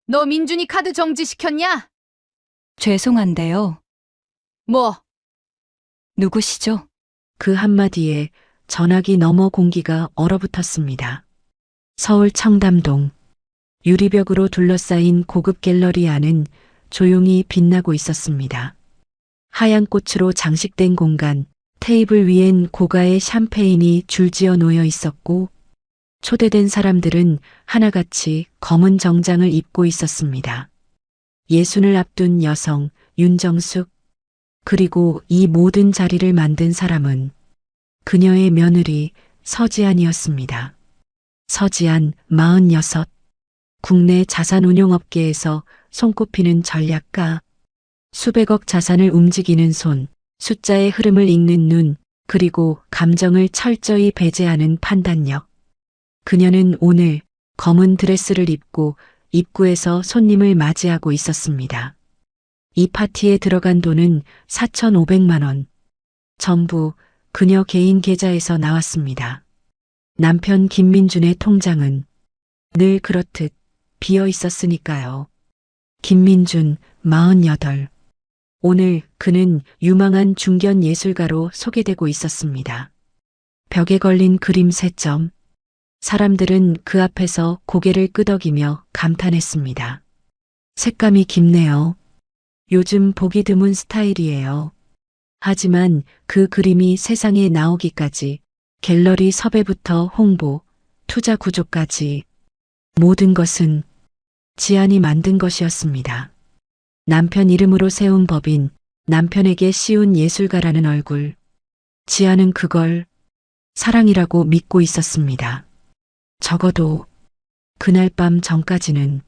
너 민준이 카드 정지시켰냐? 죄송한데요. 뭐? 누구시죠? 그 한마디에 전화기 너머 공기가 얼어붙었습니다. 서울 청담동. 유리벽으로 둘러싸인 고급 갤러리 안은 조용히 빛나고 있었습니다. 하얀 꽃으로 장식된 공간, 테이블 위엔 고가의 샴페인이 줄지어 놓여 있었고, 초대된 사람들은 하나같이 검은 정장을 입고 있었습니다. 예순을 앞둔 여성, 윤정숙, 그리고 이 모든 자리를 만든 사람은 그녀의 며느리 서지안이었습니다. 서지안 46, 국내 자산운용업계에서 손꼽히는 전략가, 수백억 자산을 움직이는 손, 숫자의 흐름을 읽는 눈, 그리고 감정을 철저히 배제하는 판단력. 그녀는 오늘 검은 드레스를 입고 입구에서 손님을 맞이하고 있었습니다. 이 파티에 들어간 돈은 4,500만 원. 전부 그녀 개인 계좌에서 나왔습니다. 남편 김민준의 통장은 늘 그렇듯 비어 있었으니까요. 김민준 48. 오늘 그는 유망한 중견 예술가로 소개되고 있었습니다. 벽에 걸린 그림 3점. 사람들은 그 앞에서 고개를 끄덕이며 감탄했습니다. 색감이 깊네요. 요즘 보기 드문 스타일이에요. 하지만 그 그림이 세상에 나오기까지 갤러리 섭외부터 홍보, 투자 구조까지 모든 것은 지안이 만든 것이었습니다. 남편 이름으로 세운 법인, 남편에게 씌운 예술가라는 얼굴. 지안은 그걸 사랑이라고 믿고 있었습니다. 적어도 그날 밤 전까지는.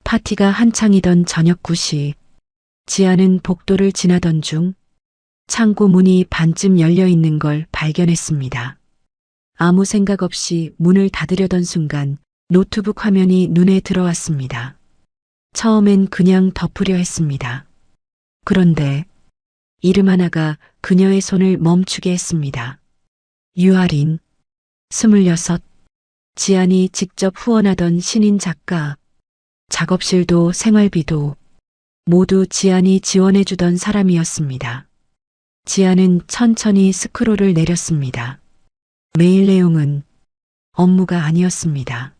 파티가 한창이던 저녁 9시, 지안은 복도를 지나던 중 창고 문이 반쯤 열려 있는 걸 발견했습니다. 아무 생각 없이 문을 닫으려던 순간 노트북 화면이 눈에 들어왔습니다. 처음엔 그냥 덮으려 했습니다. 그런데 이름 하나가 그녀의 손을 멈추게 했습니다. 유아린, 26, 지안이 직접 후원하던 신인 작가, 작업실도 생활비도 모두 지안이 지원해주던 사람이었습니다. 지안은 천천히 스크롤을 내렸습니다. 메일 내용은 업무가 아니었습니다.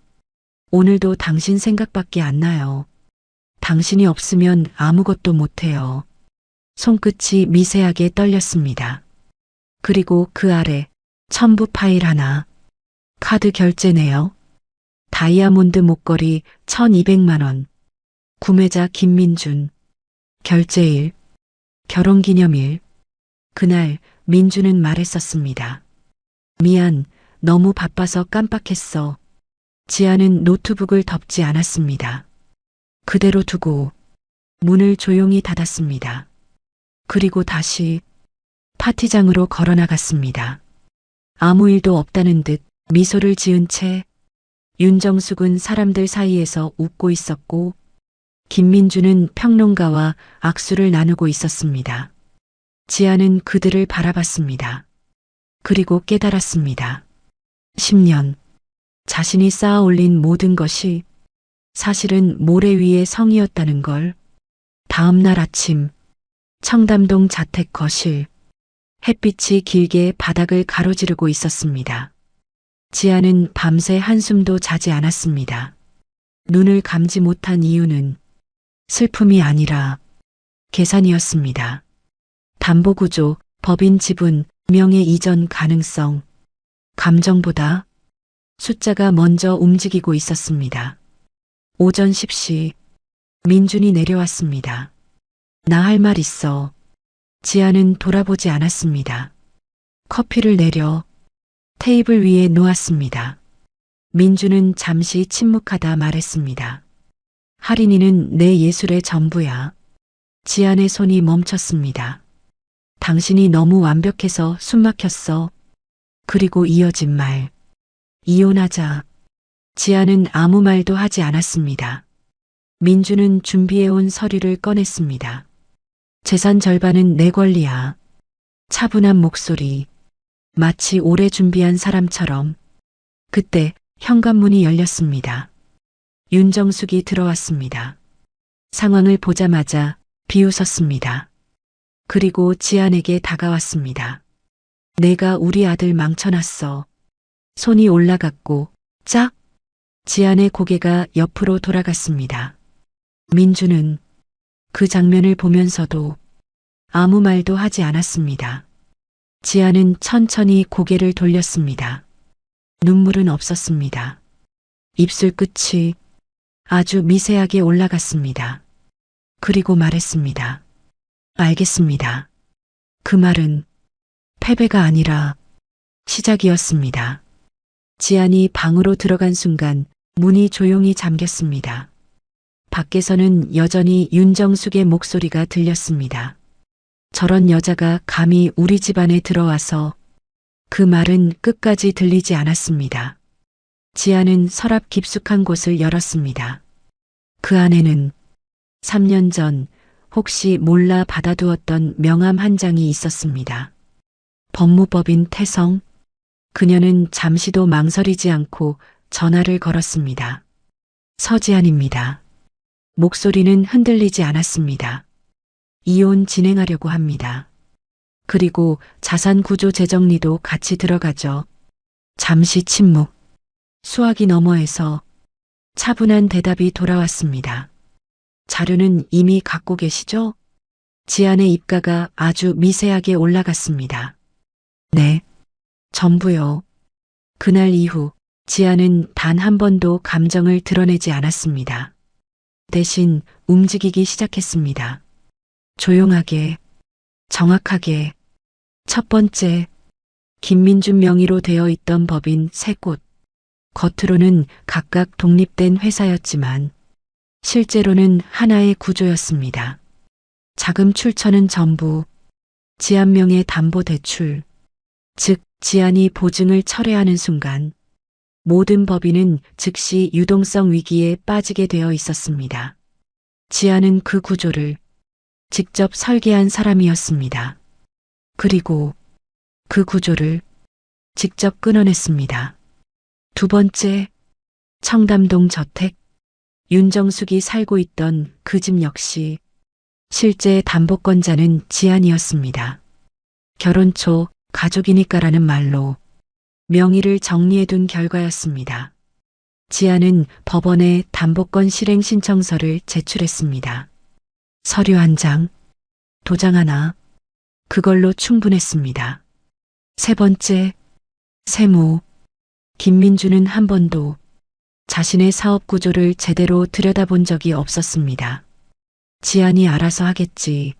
오늘도 당신 생각밖에 안 나요. 당신이 없으면 아무것도 못해요. 손끝이 미세하게 떨렸습니다. 그리고 그 아래 첨부 파일 하나. 카드 결제네요. 다이아몬드 목걸이 1,200만 원. 구매자 김민준. 결제일. 결혼기념일. 그날 민준은 말했었습니다. 미안, 너무 바빠서 깜빡했어. 지안은 노트북을 덮지 않았습니다. 그대로 두고 문을 조용히 닫았습니다. 그리고 다시 파티장으로 걸어나갔습니다. 아무 일도 없다는 듯 미소를 지은 채 윤정숙은 사람들 사이에서 웃고 있었고 김민주는 평론가와 악수를 나누고 있었습니다. 지아는 그들을 바라봤습니다. 그리고 깨달았습니다. 10년 자신이 쌓아 올린 모든 것이 사실은 모래 위의 성이었다는 걸. 다음 날 아침 청담동 자택 거실. 햇빛이 길게 바닥을 가로지르고 있었습니다. 지아는 밤새 한숨도 자지 않았습니다. 눈을 감지 못한 이유는 슬픔이 아니라 계산이었습니다. 담보구조, 법인 지분, 명예 이전 가능성, 감정보다 숫자가 먼저 움직이고 있었습니다. 오전 10시 민준이 내려왔습니다. 나 할 말 있어. 지아는 돌아보지 않았습니다. 커피를 내려 테이블 위에 놓았습니다. 민준은 잠시 침묵하다 말했습니다. 하린이는 내 예술의 전부야. 지안의 손이 멈췄습니다. 당신이 너무 완벽해서 숨막혔어. 그리고 이어진 말. 이혼하자. 지안은 아무 말도 하지 않았습니다. 민준은 준비해온 서류를 꺼냈습니다. 재산 절반은 내 권리야. 차분한 목소리. 마치 오래 준비한 사람처럼. 그때 현관문이 열렸습니다. 윤정숙이 들어왔습니다. 상황을 보자마자 비웃었습니다. 그리고 지안에게 다가왔습니다. 내가 우리 아들 망쳐놨어. 손이 올라갔고 짝! 지안의 고개가 옆으로 돌아갔습니다. 민주는 그 장면을 보면서도 아무 말도 하지 않았습니다. 지안은 천천히 고개를 돌렸습니다. 눈물은 없었습니다. 입술 끝이 아주 미세하게 올라갔습니다. 그리고 말했습니다. 알겠습니다. 그 말은 패배가 아니라 시작이었습니다. 지안이 방으로 들어간 순간 문이 조용히 잠겼습니다. 밖에서는 여전히 윤정숙의 목소리가 들렸습니다. 저런 여자가 감히 우리 집안에 들어와서. 그 말은 끝까지 들리지 않았습니다. 지안은 서랍 깊숙한 곳을 열었습니다. 그 안에는 3년 전 혹시 몰라 받아두었던 명함 한 장이 있었습니다. 법무법인 태성. 그녀는 잠시도 망설이지 않고 전화를 걸었습니다. 서지안입니다. 목소리는 흔들리지 않았습니다. 이혼 진행하려고 합니다. 그리고 자산구조 재정리도 같이 들어가죠. 잠시 침묵. 수화기 너머에서 차분한 대답이 돌아왔습니다. 자료는 이미 갖고 계시죠? 지안의 입가가 아주 미세하게 올라갔습니다. 네, 전부요. 그날 이후 지안은 단 한 번도 감정을 드러내지 않았습니다. 대신 움직이기 시작했습니다. 조용하게, 정확하게. 첫 번째, 김민준 명의로 되어 있던 법인 3곳. 겉으로는 각각 독립된 회사였지만 실제로는 하나의 구조였습니다. 자금 출처는 전부 지안명의 담보대출, 즉 지안이 보증을 철회하는 순간 모든 법인은 즉시 유동성 위기에 빠지게 되어 있었습니다. 지안은 그 구조를 직접 설계한 사람이었습니다. 그리고 그 구조를 직접 끊어냈습니다. 두 번째, 청담동 저택. 윤정숙이 살고 있던 그 집 역시 실제 담보권자는 지안이었습니다. 결혼 초 가족이니까라는 말로 명의를 정리해둔 결과였습니다. 지안은 법원에 담보권 실행 신청서를 제출했습니다. 서류 한 장, 도장 하나, 그걸로 충분했습니다. 세 번째, 세무. 김민주는 한 번도 자신의 사업 구조를 제대로 들여다본 적이 없었습니다. 지안이 알아서 하겠지.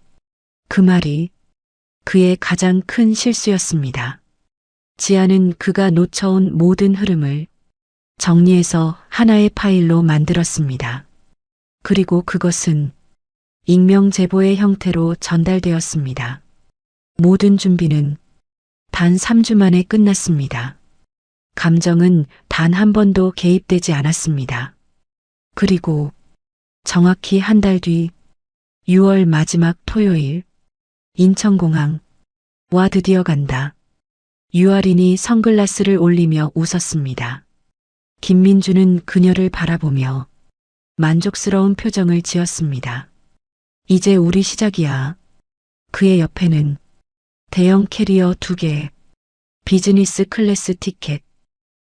그 말이 그의 가장 큰 실수였습니다. 지안은 그가 놓쳐온 모든 흐름을 정리해서 하나의 파일로 만들었습니다. 그리고 그것은 익명 제보의 형태로 전달되었습니다. 모든 준비는 단 3주 만에 끝났습니다. 감정은 단 한 번도 개입되지 않았습니다. 그리고 정확히 한 달 뒤 6월 마지막 토요일, 인천공항. 와 드디어 간다. 유아린이 선글라스를 올리며 웃었습니다. 김민주는 그녀를 바라보며 만족스러운 표정을 지었습니다. 이제 우리 시작이야. 그의 옆에는 대형 캐리어 2개, 비즈니스 클래스 티켓,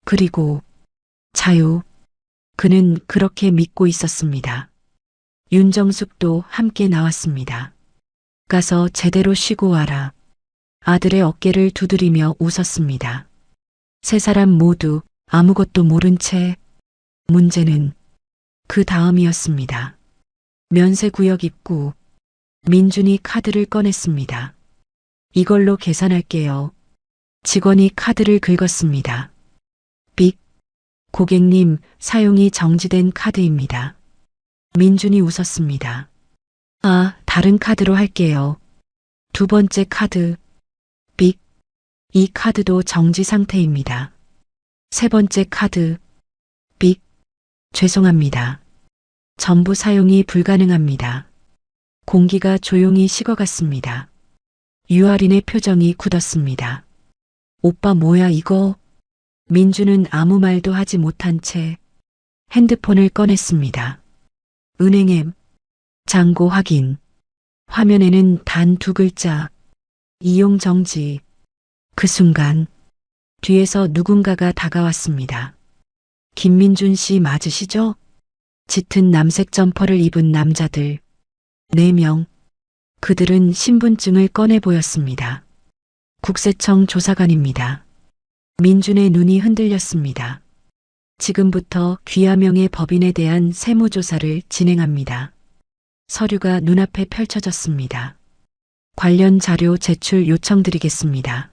그리고 자유. 그는 그렇게 믿고 있었습니다. 윤정숙도 함께 나왔습니다. 가서 제대로 쉬고 와라. 아들의 어깨를 두드리며 웃었습니다. 세 사람 모두 아무것도 모른 채. 문제는 그 다음이었습니다. 면세구역 입구. 민준이 카드를 꺼냈습니다. 이걸로 계산할게요. 직원이 카드를 긁었습니다. 빅. 고객님, 사용이 정지된 카드입니다. 민준이 웃었습니다. 아, 다른 카드로 할게요. 두 번째 카드. 빅. 이 카드도 정지 상태입니다. 세 번째 카드. 빅. 죄송합니다. 전부 사용이 불가능합니다. 공기가 조용히 식어갔습니다. 유아린의 표정이 굳었습니다. 오빠 뭐야 이거? 민주는 아무 말도 하지 못한 채 핸드폰을 꺼냈습니다. 은행 앱, 잔고 확인. 화면에는 단 2글자. 이용 정지. 그 순간 뒤에서 누군가가 다가왔습니다. 김민준 씨 맞으시죠? 짙은 남색 점퍼를 입은 남자들 4명. 그들은 신분증을 꺼내 보였습니다. 국세청 조사관입니다. 민준의 눈이 흔들렸습니다. 지금부터 귀하명의 법인에 대한 세무조사를 진행합니다. 서류가 눈앞에 펼쳐졌습니다. 관련 자료 제출 요청드리겠습니다.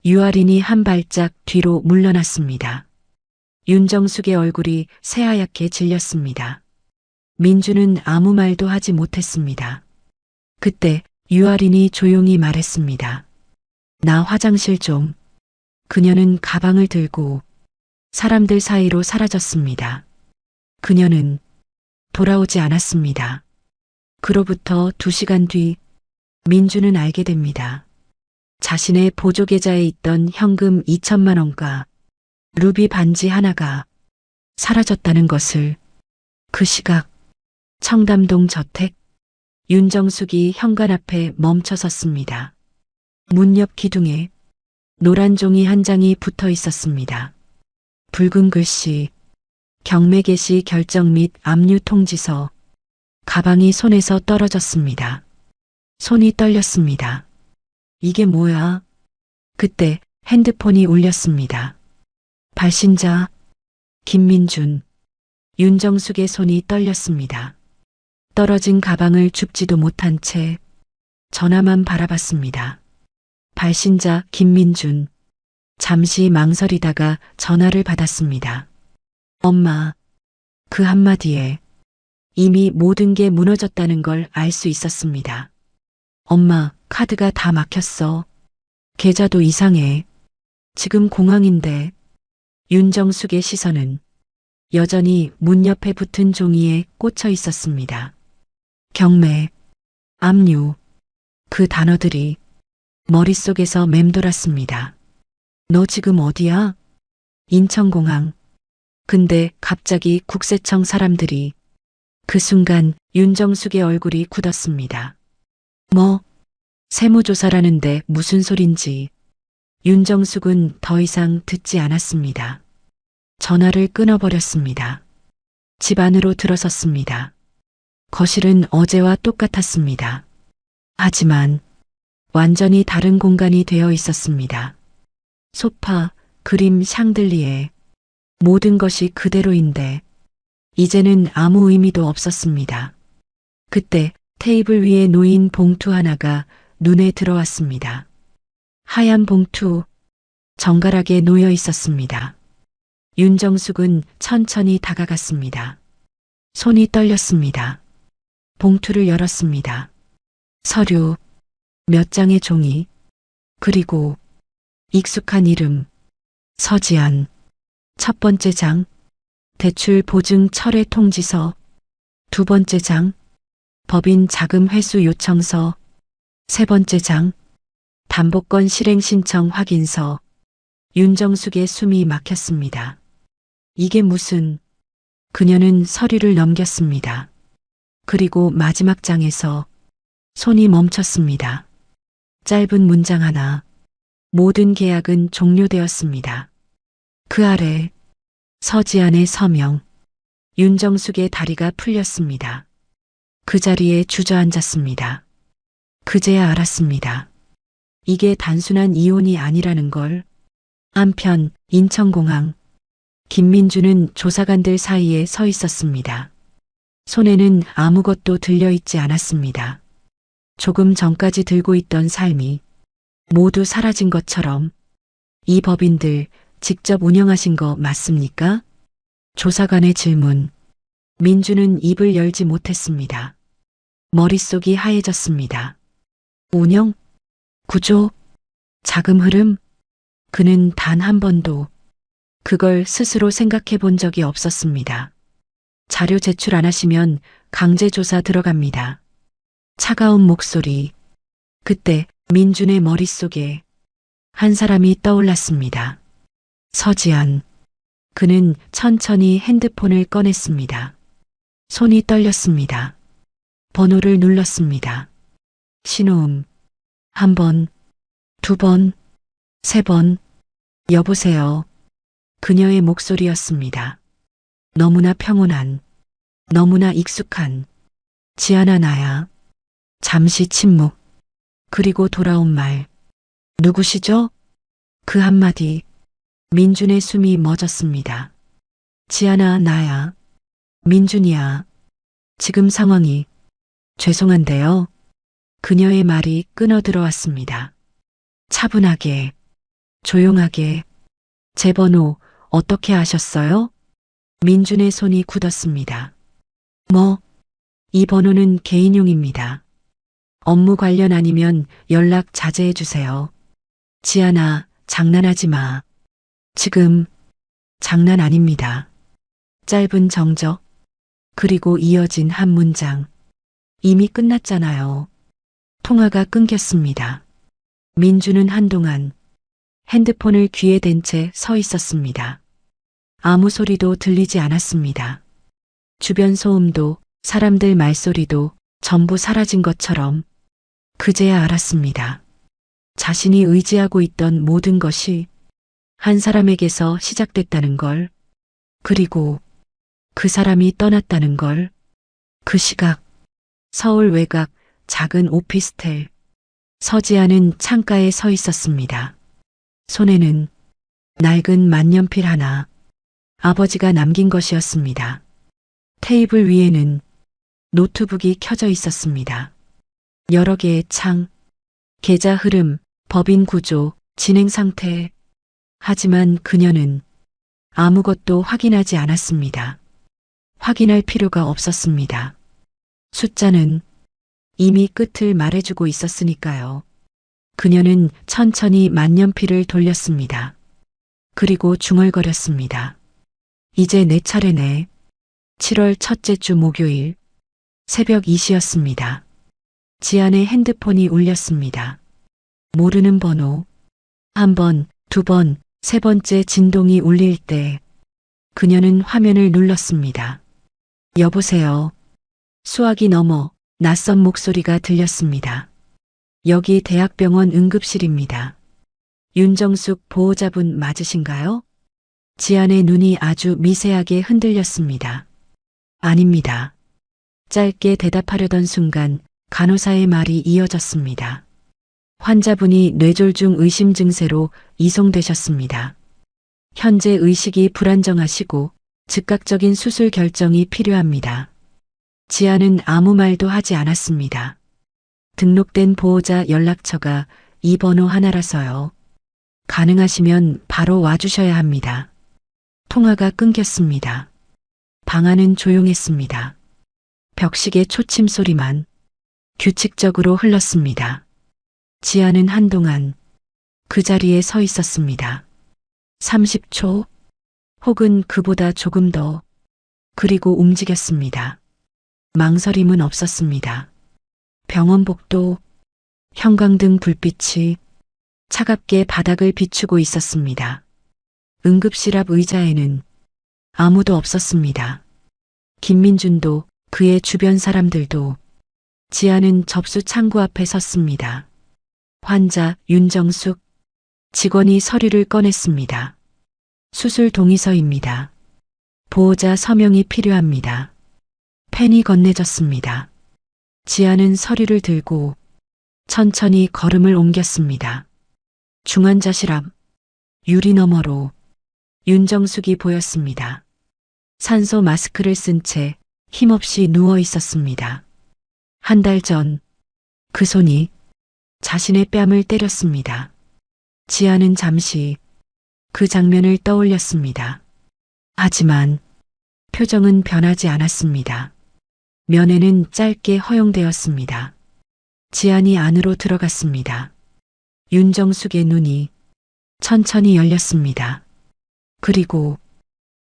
유아린이 한 발짝 뒤로 물러났습니다. 윤정숙의 얼굴이 새하얗게 질렸습니다. 민주는 아무 말도 하지 못했습니다. 그때 유아린이 조용히 말했습니다. 나 화장실 좀. 그녀는 가방을 들고 사람들 사이로 사라졌습니다. 그녀는 돌아오지 않았습니다. 그로부터 2시간 뒤 민주는 알게 됩니다. 자신의 보조계좌에 있던 현금 2천만 원과 루비 반지 하나가 사라졌다는 것을. 그 시각 청담동 저택. 윤정숙이 현관 앞에 멈춰 섰습니다. 문 옆 기둥에 노란 종이 한 장이 붙어 있었습니다. 붉은 글씨, 경매 개시 결정 및 압류 통지서. 가방이 손에서 떨어졌습니다. 손이 떨렸습니다. 이게 뭐야? 그때 핸드폰이 울렸습니다. 발신자 김민준. 윤정숙의 손이 떨렸습니다. 떨어진 가방을 줍지도 못한 채 전화만 바라봤습니다. 발신자 김민준. 잠시 망설이다가 전화를 받았습니다. 엄마. 그 한마디에 이미 모든 게 무너졌다는 걸 알 수 있었습니다. 엄마, 카드가 다 막혔어. 계좌도 이상해. 지금 공항인데. 윤정숙의 시선은 여전히 문 옆에 붙은 종이에 꽂혀 있었습니다. 경매, 압류. 그 단어들이 머릿속에서 맴돌았습니다. 너 지금 어디야? 인천공항. 근데 갑자기 국세청 사람들이. 그 순간 윤정숙의 얼굴이 굳었습니다. 뭐? 세무조사라는데 무슨 소린지. 윤정숙은 더 이상 듣지 않았습니다. 전화를 끊어버렸습니다. 집 안으로 들어섰습니다. 거실은 어제와 똑같았습니다. 하지만 완전히 다른 공간이 되어 있었습니다. 소파, 그림, 샹들리에. 모든 것이 그대로인데 이제는 아무 의미도 없었습니다. 그때 테이블 위에 놓인 봉투 하나가 눈에 들어왔습니다. 하얀 봉투, 정갈하게 놓여 있었습니다. 윤정숙은 천천히 다가갔습니다. 손이 떨렸습니다. 봉투를 열었습니다. 서류, 몇 장의 종이, 그리고 익숙한 이름, 서지안. 첫 번째 장, 대출 보증 철회 통지서. 2번째 장, 법인 자금 회수 요청서. 3번째 장, 담보권 실행 신청 확인서. 윤정숙의 숨이 막혔습니다. 이게 무슨. 그녀는 서류를 넘겼습니다. 그리고 마지막 장에서 손이 멈췄습니다. 짧은 문장 하나. 모든 계약은 종료되었습니다. 그 아래 서지안의 서명. 윤정숙의 다리가 풀렸습니다. 그 자리에 주저앉았습니다. 그제야 알았습니다. 이게 단순한 이혼이 아니라는 걸. 한편 인천공항. 김민주는 조사관들 사이에 서 있었습니다. 손에는 아무것도 들려있지 않았습니다. 조금 전까지 들고 있던 삶이 모두 사라진 것처럼. 이 법인들 직접 운영하신 거 맞습니까? 조사관의 질문. 민주는 입을 열지 못했습니다. 머릿속이 하얘졌습니다. 운영? 구조? 자금 흐름? 그는 단 한 번도 그걸 스스로 생각해 본 적이 없었습니다. 자료 제출 안 하시면 강제 조사 들어갑니다. 차가운 목소리. 그때 민준의 머릿속에 한 사람이 떠올랐습니다. 서지안. 그는 천천히 핸드폰을 꺼냈습니다. 손이 떨렸습니다. 번호를 눌렀습니다. 신호음. 1번, 2번, 3번. 여보세요. 그녀의 목소리였습니다. 너무나 평온한, 너무나 익숙한. 지아나 나야. 잠시 침묵. 그리고 돌아온 말. 누구시죠? 그 한마디. 민준의 숨이 멎었습니다. 지아나 나야. 민준이야. 지금 상황이. 죄송한데요. 그녀의 말이 끊어 들어왔습니다. 차분하게, 조용하게. 제 번호 어떻게 아셨어요? 민준의 손이 굳었습니다. 이 번호는 개인용입니다. 업무 관련 아니면 연락 자제해 주세요. 지아나, 장난하지 마. 지금 장난 아닙니다. 짧은 정적, 그리고 이어진 한 문장. 이미 끝났잖아요. 통화가 끊겼습니다. 민주는 한동안 핸드폰을 귀에 댄 채 서 있었습니다. 아무 소리도 들리지 않았습니다. 주변 소음도 사람들 말소리도 전부 사라진 것처럼 그제야 알았습니다. 자신이 의지하고 있던 모든 것이 한 사람에게서 시작됐다는 걸, 그리고 그 사람이 떠났다는 걸. 그 시각, 서울 외곽 작은 오피스텔. 서지아는 창가에 서 있었습니다. 손에는 낡은 만년필 하나, 아버지가 남긴 것이었습니다. 테이블 위에는 노트북이 켜져 있었습니다. 여러 개의 창, 계좌 흐름, 법인 구조, 진행 상태. 하지만 그녀는 아무것도 확인하지 않았습니다. 확인할 필요가 없었습니다. 숫자는 이미 끝을 말해주고 있었으니까요. 그녀는 천천히 만년필을 돌렸습니다. 그리고 중얼거렸습니다. 이제 내 차례네. 7월 첫째 주 목요일 새벽 2시였습니다. 지안의 핸드폰이 울렸습니다. 모르는 번호. 1번, 2번, 3번째 진동이 울릴 때 그녀는 화면을 눌렀습니다. 여보세요. 수화기 너머 낯선 목소리가 들렸습니다. 여기 대학병원 응급실입니다. 윤정숙 보호자분 맞으신가요? 지안의 눈이 아주 미세하게 흔들렸습니다. 아닙니다. 짧게 대답하려던 순간 간호사의 말이 이어졌습니다. 환자분이 뇌졸중 의심 증세로 이송되셨습니다. 현재 의식이 불안정하시고 즉각적인 수술 결정이 필요합니다. 지아는 아무 말도 하지 않았습니다. 등록된 보호자 연락처가 이 번호 하나라서요. 가능하시면 바로 와주셔야 합니다. 통화가 끊겼습니다. 방 안은 조용했습니다. 벽식의 초침 소리만 규칙적으로 흘렀습니다. 지아는 한동안 그 자리에 서 있었습니다. 30초 혹은 그보다 조금 더. 그리고 움직였습니다. 망설임은 없었습니다. 병원 복도, 형광등 불빛이 차갑게 바닥을 비추고 있었습니다. 응급실 앞 의자에는 아무도 없었습니다. 김민준도 그의 주변 사람들도. 지아는 접수 창구 앞에 섰습니다. 환자 윤정숙. 직원이 서류를 꺼냈습니다. 수술 동의서입니다. 보호자 서명이 필요합니다. 펜이 건네졌습니다. 지아는 서류를 들고 천천히 걸음을 옮겼습니다. 중환자실 앞 유리 너머로 윤정숙이 보였습니다. 산소 마스크를 쓴 채 힘없이 누워 있었습니다. 한 달 전 그 손이 자신의 뺨을 때렸습니다. 지아는 잠시 그 장면을 떠올렸습니다. 하지만 표정은 변하지 않았습니다. 면회는 짧게 허용되었습니다. 지안이 안으로 들어갔습니다. 윤정숙의 눈이 천천히 열렸습니다. 그리고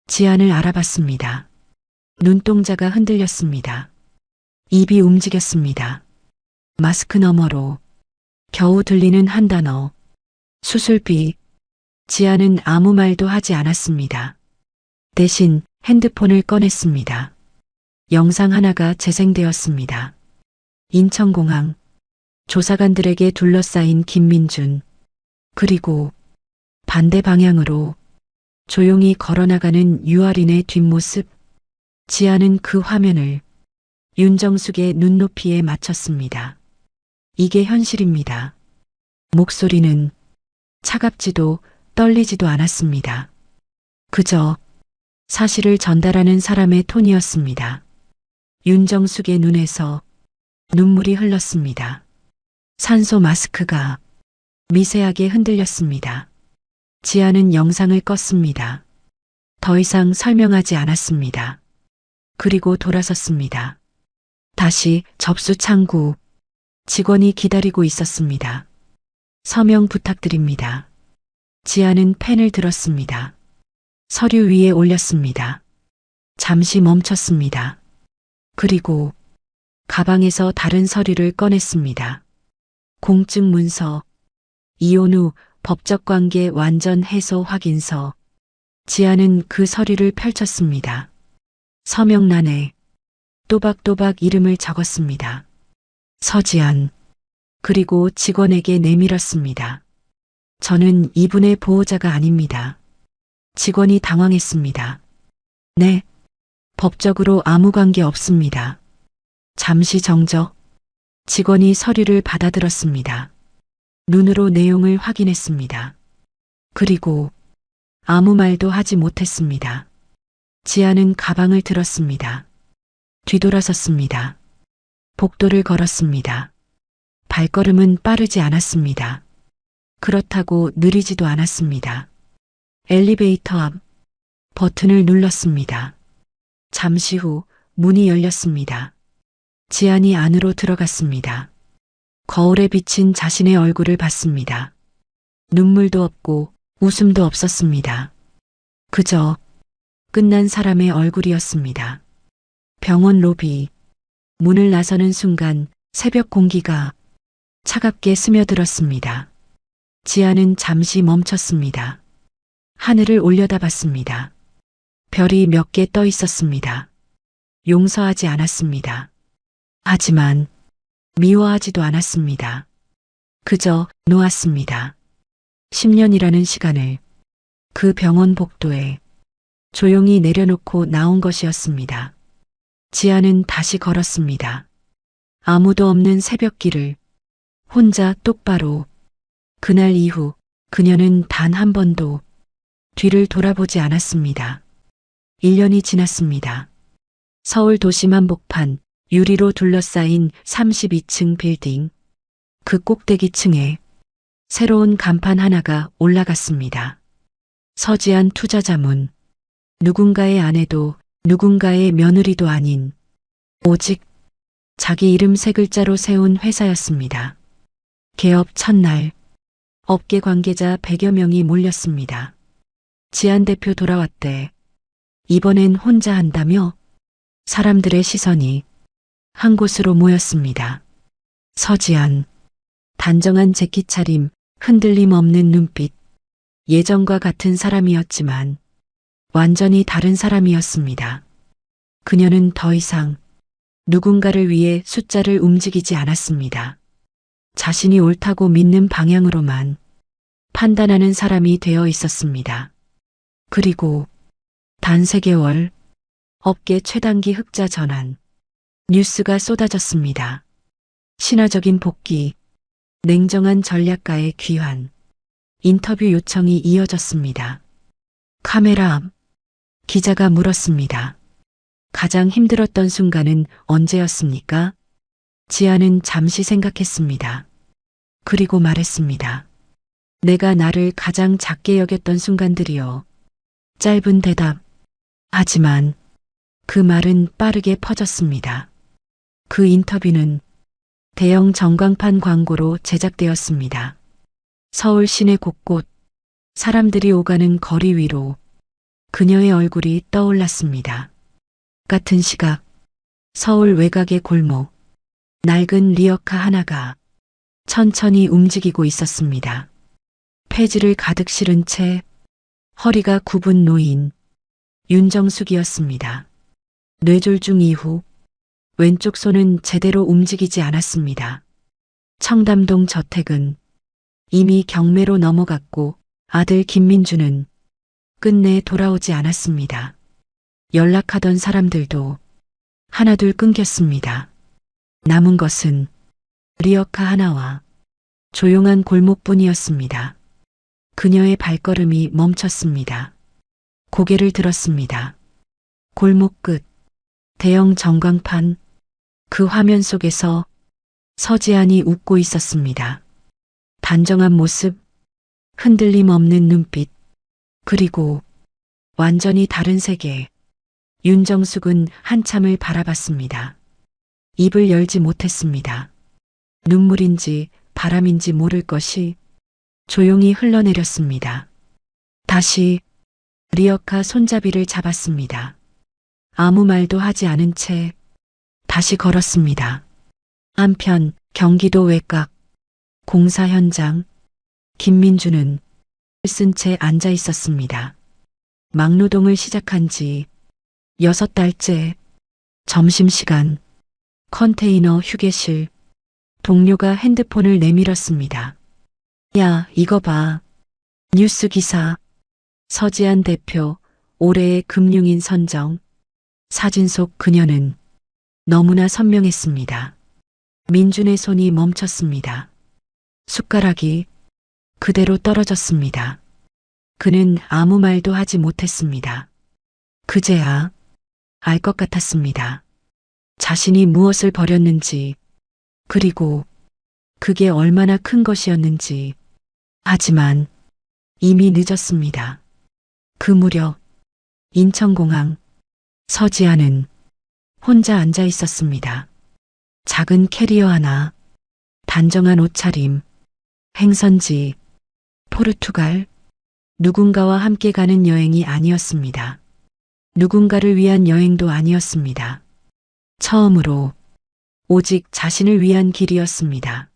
지안을 알아봤습니다. 눈동자가 흔들렸습니다. 입이 움직였습니다. 마스크 너머로 겨우 들리는 한 단어. 수술비. 지아는 아무 말도 하지 않았습니다. 대신 핸드폰을 꺼냈습니다. 영상 하나가 재생되었습니다. 인천공항. 조사관들에게 둘러싸인 김민준. 그리고 반대 방향으로 조용히 걸어나가는 유아린의 뒷모습. 지아는 그 화면을 윤정숙의 눈높이에 맞췄습니다. 이게 현실입니다. 목소리는 차갑지도 떨리지도 않았습니다. 그저 사실을 전달하는 사람의 톤이었습니다. 윤정숙의 눈에서 눈물이 흘렀습니다. 산소 마스크가 미세하게 흔들렸습니다. 지아는 영상을 껐습니다. 더 이상 설명하지 않았습니다. 그리고 돌아섰습니다. 다시 접수 창구. 직원이 기다리고 있었습니다. 서명 부탁드립니다. 지아는 펜을 들었습니다. 서류 위에 올렸습니다. 잠시 멈췄습니다. 그리고 가방에서 다른 서류를 꺼냈습니다. 공증 문서, 이혼 후 법적관계 완전 해소 확인서. 지아는 그 서류를 펼쳤습니다. 서명란에 또박또박 이름을 적었습니다. 서지안. 그리고 직원에게 내밀었습니다. 저는 이분의 보호자가 아닙니다. 직원이 당황했습니다. 네, 법적으로 아무 관계 없습니다. 잠시 정적. 직원이 서류를 받아들었습니다. 눈으로 내용을 확인했습니다. 그리고 아무 말도 하지 못했습니다. 지아는 가방을 들었습니다. 뒤돌아섰습니다. 복도를 걸었습니다. 발걸음은 빠르지 않았습니다. 그렇다고 느리지도 않았습니다. 엘리베이터 앞 버튼을 눌렀습니다. 잠시 후 문이 열렸습니다. 지안이 안으로 들어갔습니다. 거울에 비친 자신의 얼굴을 봤습니다. 눈물도 없고 웃음도 없었습니다. 그저 끝난 사람의 얼굴이었습니다. 병원 로비. 문을 나서는 순간 새벽 공기가 차갑게 스며들었습니다. 지아는 잠시 멈췄습니다. 하늘을 올려다봤습니다. 별이 몇 개 떠 있었습니다. 용서하지 않았습니다. 하지만 미워하지도 않았습니다. 그저 놓았습니다. 10년이라는 시간을 그 병원 복도에 조용히 내려놓고 나온 것이었습니다. 지아는 다시 걸었습니다. 아무도 없는 새벽길을 혼자 똑바로. 그날 이후 그녀는 단 한 번도 뒤를 돌아보지 않았습니다. 1년이 지났습니다. 서울 도심 한복판 유리로 둘러싸인 32층 빌딩. 그 꼭대기층에 새로운 간판 하나가 올라갔습니다. 서지안 투자자문. 누군가의 아내도 누군가의 며느리도 아닌 오직 자기 이름 세 글자로 세운 회사였습니다. 개업 첫날 업계 관계자 100여 명이 몰렸습니다. 지안 대표 돌아왔대. 이번엔 혼자 한다며? 사람들의 시선이 한 곳으로 모였습니다. 서지안. 단정한 재킷 차림, 흔들림 없는 눈빛. 예전과 같은 사람이었지만 완전히 다른 사람이었습니다. 그녀는 더 이상 누군가를 위해 숫자를 움직이지 않았습니다. 자신이 옳다고 믿는 방향으로만 판단하는 사람이 되어 있었습니다. 그리고 단 3개월 업계 최단기 흑자 전환. 뉴스가 쏟아졌습니다. 신화적인 복귀, 냉정한 전략가의 귀환. 인터뷰 요청이 이어졌습니다. 카메라 앞 기자가 물었습니다. 가장 힘들었던 순간은 언제였습니까? 지아는 잠시 생각했습니다. 그리고 말했습니다. 내가 나를 가장 작게 여겼던 순간들이요. 짧은 대답. 하지만 그 말은 빠르게 퍼졌습니다. 그 인터뷰는 대형 전광판 광고로 제작되었습니다. 서울 시내 곳곳 사람들이 오가는 거리 위로 그녀의 얼굴이 떠올랐습니다. 같은 시각 서울 외곽의 골목 낡은 리어카 하나가 천천히 움직이고 있었습니다. 폐지를 가득 실은 채 허리가 굽은 노인, 윤정숙이었습니다. 뇌졸중 이후 왼쪽 손은 제대로 움직이지 않았습니다. 청담동 저택은 이미 경매로 넘어갔고 아들 김민주는 끝내 돌아오지 않았습니다. 연락하던 사람들도 하나둘 끊겼습니다. 남은 것은 리어카 하나와 조용한 골목뿐이었습니다. 그녀의 발걸음이 멈췄습니다. 고개를 들었습니다. 골목 끝 대형 전광판, 그 화면 속에서 서지안이 웃고 있었습니다. 단정한 모습, 흔들림 없는 눈빛, 그리고 완전히 다른 세계. 윤정숙은 한참을 바라봤습니다. 입을 열지 못했습니다. 눈물인지 바람인지 모를 것이 조용히 흘러내렸습니다. 다시 리어카 손잡이를 잡았습니다. 아무 말도 하지 않은 채 다시 걸었습니다. 한편 경기도 외곽 공사 현장, 김민주는 쓴 채 앉아 있었습니다. 막노동을 시작한 지 6달째. 점심시간 컨테이너 휴게실 동료가 핸드폰을 내밀었습니다. 야, 이거 봐. 뉴스 기사. 서지안 대표 올해의 금융인 선정. 사진 속 그녀는 너무나 선명했습니다. 민준의 손이 멈췄습니다. 숟가락이 그대로 떨어졌습니다. 그는 아무 말도 하지 못했습니다. 그제야 알 것 같았습니다. 자신이 무엇을 버렸는지, 그리고 그게 얼마나 큰 것이었는지. 하지만 이미 늦었습니다. 그 무렵 인천공항 서지안은 혼자 앉아 있었습니다. 작은 캐리어 하나, 단정한 옷차림, 행선지, 포르투갈, 누군가와 함께 가는 여행이 아니었습니다. 누군가를 위한 여행도 아니었습니다. 처음으로 오직 자신을 위한 길이었습니다.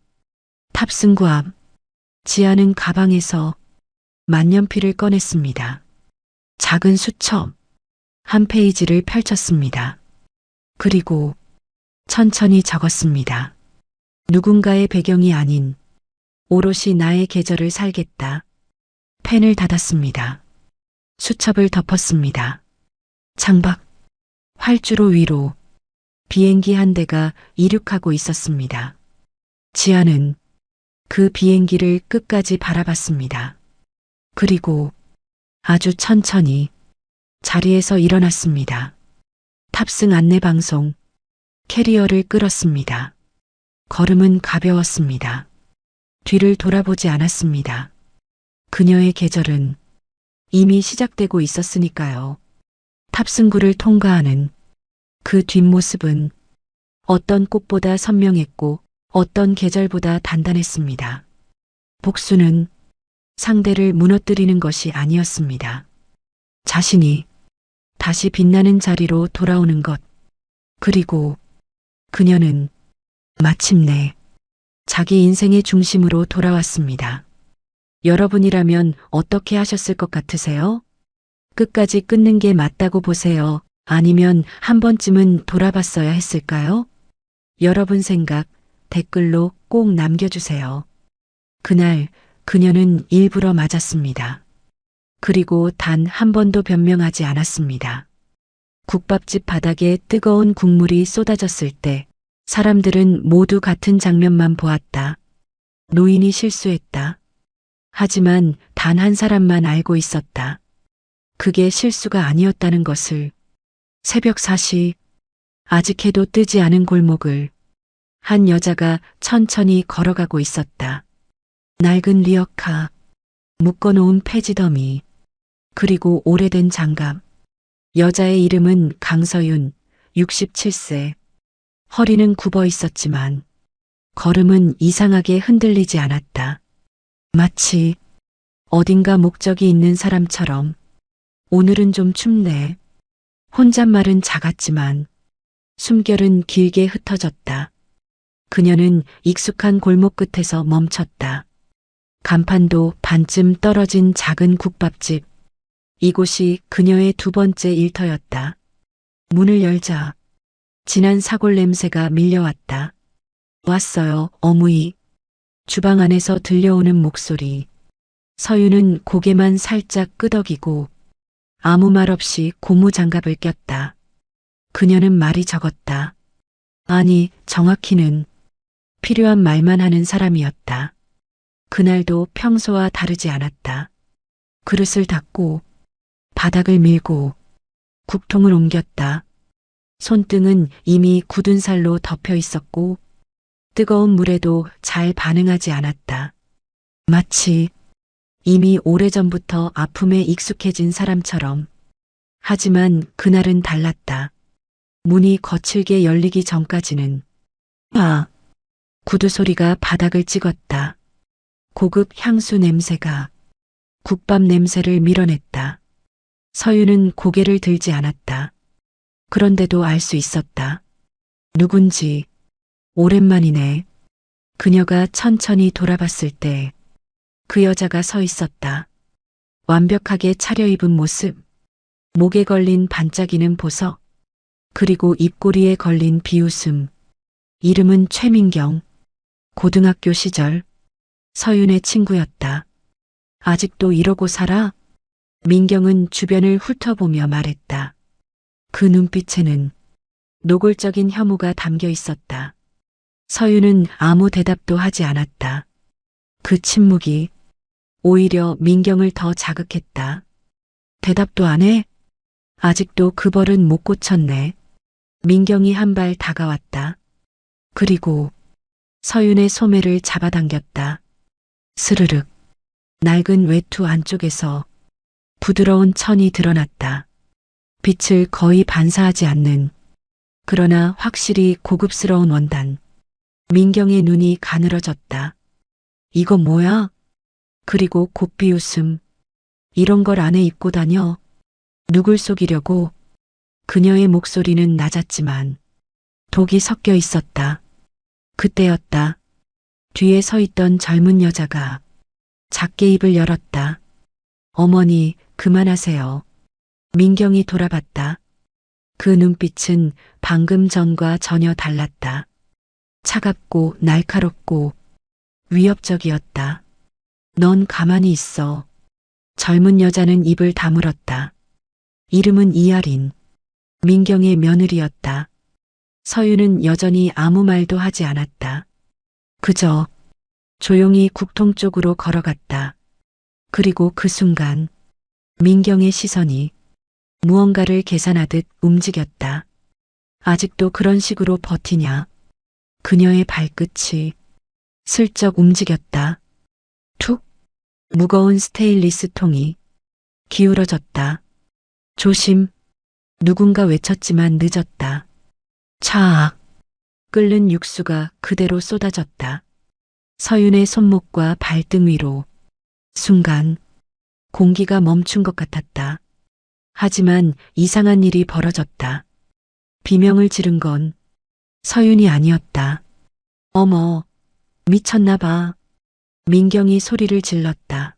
탑승구 앞, 지아는 가방에서 만년필을 꺼냈습니다. 작은 수첩, 한 페이지를 펼쳤습니다. 그리고 천천히 적었습니다. 누군가의 배경이 아닌 오롯이 나의 계절을 살겠다. 펜을 닫았습니다. 수첩을 덮었습니다. 창밖 활주로 위로 비행기 한 대가 이륙하고 있었습니다. 지아는 그 비행기를 끝까지 바라봤습니다. 그리고 아주 천천히 자리에서 일어났습니다. 탑승 안내 방송, 캐리어를 끌었습니다. 걸음은 가벼웠습니다. 뒤를 돌아보지 않았습니다. 그녀의 계절은 이미 시작되고 있었으니까요. 탑승구를 통과하는 그 뒷모습은 어떤 꽃보다 선명했고 어떤 계절보다 단단했습니다. 복수는 상대를 무너뜨리는 것이 아니었습니다. 자신이 다시 빛나는 자리로 돌아오는 것. 그리고 그녀는 마침내 자기 인생의 중심으로 돌아왔습니다. 여러분이라면 어떻게 하셨을 것 같으세요? 끝까지 끊는 게 맞다고 보세요? 아니면 한 번쯤은 돌아봤어야 했을까요? 여러분 생각 댓글로 꼭 남겨주세요. 그날 그녀는 일부러 맞았습니다. 그리고 단 한 번도 변명하지 않았습니다. 국밥집 바닥에 뜨거운 국물이 쏟아졌을 때 사람들은 모두 같은 장면만 보았다. 노인이 실수했다. 하지만 단 한 사람만 알고 있었다. 그게 실수가 아니었다는 것을. 새벽 4시, 아직 해도 뜨지 않은 골목을 한 여자가 천천히 걸어가고 있었다. 낡은 리어카, 묶어놓은 폐지더미, 그리고 오래된 장갑. 여자의 이름은 강서윤, 67세. 허리는 굽어 있었지만 걸음은 이상하게 흔들리지 않았다. 마치 어딘가 목적이 있는 사람처럼. 오늘은 좀 춥네. 혼잣말은 작았지만 숨결은 길게 흩어졌다. 그녀는 익숙한 골목 끝에서 멈췄다. 간판도 반쯤 떨어진 작은 국밥집. 이곳이 그녀의 두 번째 일터였다. 문을 열자 진한 사골 냄새가 밀려왔다. 왔어요, 어머니. 주방 안에서 들려오는 목소리. 서윤은 고개만 살짝 끄덕이고 아무 말 없이 고무장갑을 꼈다. 그녀는 말이 적었다. 아니, 정확히는 필요한 말만 하는 사람이었다. 그날도 평소와 다르지 않았다. 그릇을 닦고 바닥을 밀고 국통을 옮겼다. 손등은 이미 굳은 살로 덮여 있었고 뜨거운 물에도 잘 반응하지 않았다. 마치 이미 오래전부터 아픔에 익숙해진 사람처럼. 하지만 그날은 달랐다. 문이 거칠게 열리기 전까지는 구두 소리가 바닥을 찍었다. 고급 향수 냄새가 국밥 냄새를 밀어냈다. 서윤은 고개를 들지 않았다. 그런데도 알 수 있었다. 누군지. 오랜만이네. 그녀가 천천히 돌아봤을 때 그 여자가 서 있었다. 완벽하게 차려입은 모습, 목에 걸린 반짝이는 보석, 그리고 입꼬리에 걸린 비웃음. 이름은 최민경. 고등학교 시절 서윤의 친구였다. 아직도 이러고 살아? 민경은 주변을 훑어보며 말했다. 그 눈빛에는 노골적인 혐오가 담겨 있었다. 서윤은 아무 대답도 하지 않았다. 그 침묵이 오히려 민경을 더 자극했다. 대답도 안 해? 아직도 그 벌은 못 고쳤네. 민경이 한 발 다가왔다. 그리고 서윤의 소매를 잡아당겼다. 스르륵. 낡은 외투 안쪽에서 부드러운 천이 드러났다. 빛을 거의 반사하지 않는, 그러나 확실히 고급스러운 원단. 민경의 눈이 가늘어졌다. 이거 뭐야? 그리고 곱비웃음. 이런 걸 안에 입고 다녀? 누굴 속이려고? 그녀의 목소리는 낮았지만 독이 섞여 있었다. 그때였다. 뒤에 서 있던 젊은 여자가 작게 입을 열었다. 어머니, 그만하세요. 민경이 돌아봤다. 그 눈빛은 방금 전과 전혀 달랐다. 차갑고 날카롭고 위협적이었다. 넌 가만히 있어. 젊은 여자는 입을 다물었다. 이름은 이아린. 민경의 며느리였다. 서윤은 여전히 아무 말도 하지 않았다. 그저 조용히 국통 쪽으로 걸어갔다. 그리고 그 순간 민경의 시선이 무언가를 계산하듯 움직였다. 아직도 그런 식으로 버티냐? 그녀의 발끝이 슬쩍 움직였다. 툭. 무거운 스테인리스 통이 기울어졌다. 조심. 누군가 외쳤지만 늦었다. 차악. 끓는 육수가 그대로 쏟아졌다. 서윤의 손목과 발등 위로. 순간 공기가 멈춘 것 같았다. 하지만 이상한 일이 벌어졌다. 비명을 지른 건 서윤이 아니었다. 어머, 미쳤나 봐. 민경이 소리를 질렀다.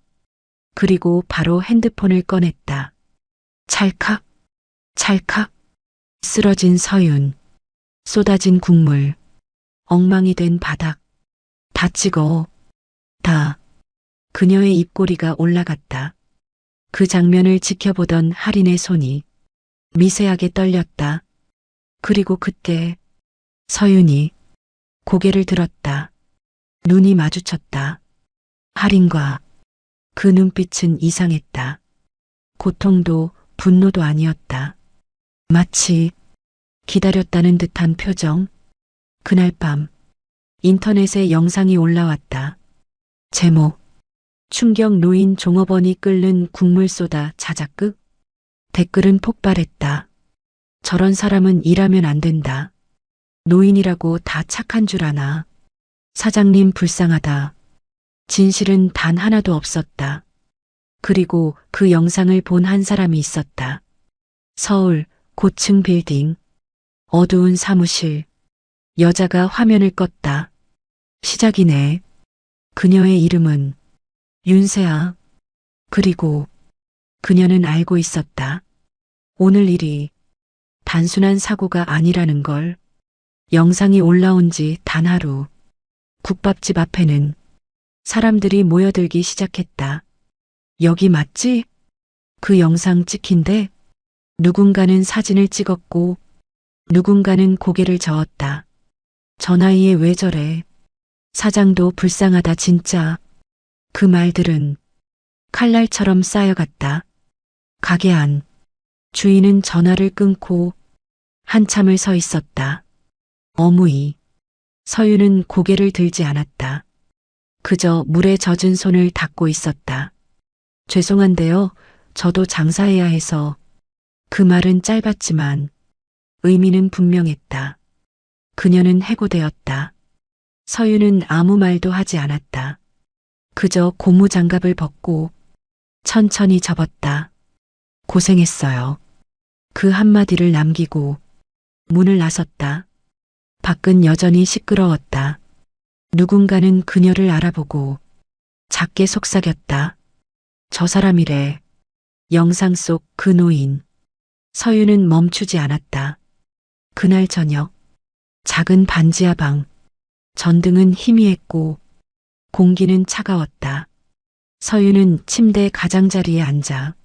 그리고 바로 핸드폰을 꺼냈다. 찰칵, 찰칵. 쓰러진 서윤. 쏟아진 국물. 엉망이 된 바닥. 다 찍어. 다. 그녀의 입꼬리가 올라갔다. 그 장면을 지켜보던 할인의 손이 미세하게 떨렸다. 그리고 그때 서윤이 고개를 들었다. 눈이 마주쳤다. 할인과 그 눈빛은 이상했다. 고통도 분노도 아니었다. 마치 기다렸다는 듯한 표정. 그날 밤 인터넷에 영상이 올라왔다. 제목 충격 노인 종업원이 끓는 국물 쏟아 자작극. 댓글은 폭발했다. 저런 사람은 일하면 안 된다. 노인이라고 다 착한 줄 아나. 사장님 불쌍하다. 진실은 단 하나도 없었다. 그리고 그 영상을 본 한 사람이 있었다. 서울 고층 빌딩. 어두운 사무실. 여자가 화면을 껐다. 시작이네. 그녀의 이름은 윤세아. 그리고 그녀는 알고 있었다. 오늘 일이 단순한 사고가 아니라는 걸. 영상이 올라온 지 단 하루. 국밥집 앞에는 사람들이 모여들기 시작했다. 여기 맞지? 그 영상 찍힌데 누군가는 사진을 찍었고 누군가는 고개를 저었다. 저 나이에 왜 저래? 사장도 불쌍하다 진짜. 그 말들은 칼날처럼 쌓여갔다. 가게 안 주인은 전화를 끊고 한참을 서 있었다. 어무이. 서유는 고개를 들지 않았다. 그저 물에 젖은 손을 닦고 있었다. 죄송한데요. 저도 장사해야 해서. 그 말은 짧았지만 의미는 분명했다. 그녀는 해고되었다. 서유는 아무 말도 하지 않았다. 그저 고무장갑을 벗고 천천히 접었다. 고생했어요. 그 한마디를 남기고 문을 나섰다. 밖은 여전히 시끄러웠다. 누군가는 그녀를 알아보고 작게 속삭였다. 저 사람이래. 영상 속 그 노인. 서유는 멈추지 않았다. 그날 저녁 작은 반지하 방. 전등은 희미했고 공기는 차가웠다. 서유는 침대 가장자리에 앉아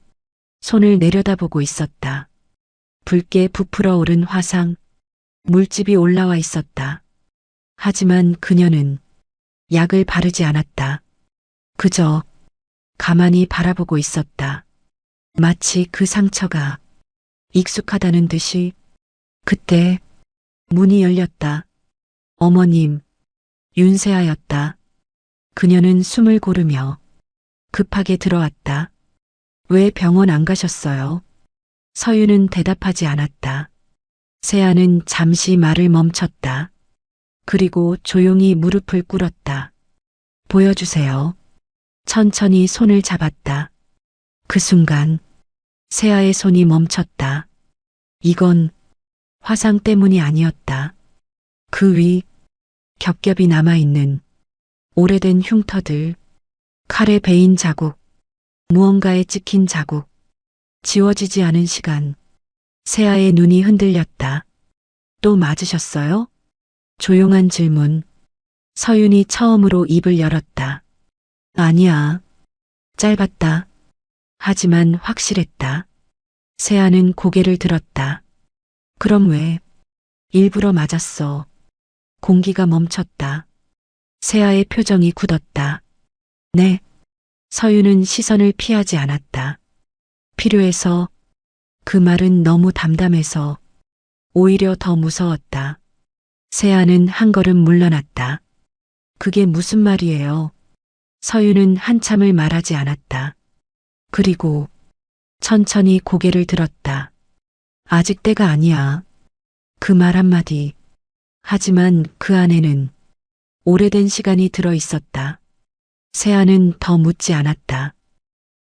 손을 내려다보고 있었다. 붉게 부풀어 오른 화상, 물집이 올라와 있었다. 하지만 그녀는 약을 바르지 않았다. 그저 가만히 바라보고 있었다. 마치 그 상처가 익숙하다는 듯이. 그때 문이 열렸다. 어머님, 윤세아였다. 그녀는 숨을 고르며 급하게 들어왔다. 왜 병원 안 가셨어요? 서유는 대답하지 않았다. 세아는 잠시 말을 멈췄다. 그리고 조용히 무릎을 꿇었다. 보여주세요. 천천히 손을 잡았다. 그 순간 세아의 손이 멈췄다. 이건 화상 때문이 아니었다. 그 위 겹겹이 남아있는 오래된 흉터들, 칼에 베인 자국, 무언가에 찍힌 자국, 지워지지 않은 시간. 세아의 눈이 흔들렸다. 또 맞으셨어요? 조용한 질문. 서윤이 처음으로 입을 열었다. 아니야. 짧았다. 하지만 확실했다. 세아는 고개를 들었다. 그럼 왜? 일부러 맞았어. 공기가 멈췄다. 세아의 표정이 굳었다. 네. 서유는 시선을 피하지 않았다. 필요해서. 그 말은 너무 담담해서 오히려 더 무서웠다. 세아는 한 걸음 물러났다. 그게 무슨 말이에요? 서유는 한참을 말하지 않았다. 그리고 천천히 고개를 들었다. 아직 때가 아니야. 그 말 한마디. 하지만 그 안에는 오래된 시간이 들어 있었다. 세아는 더 묻지 않았다.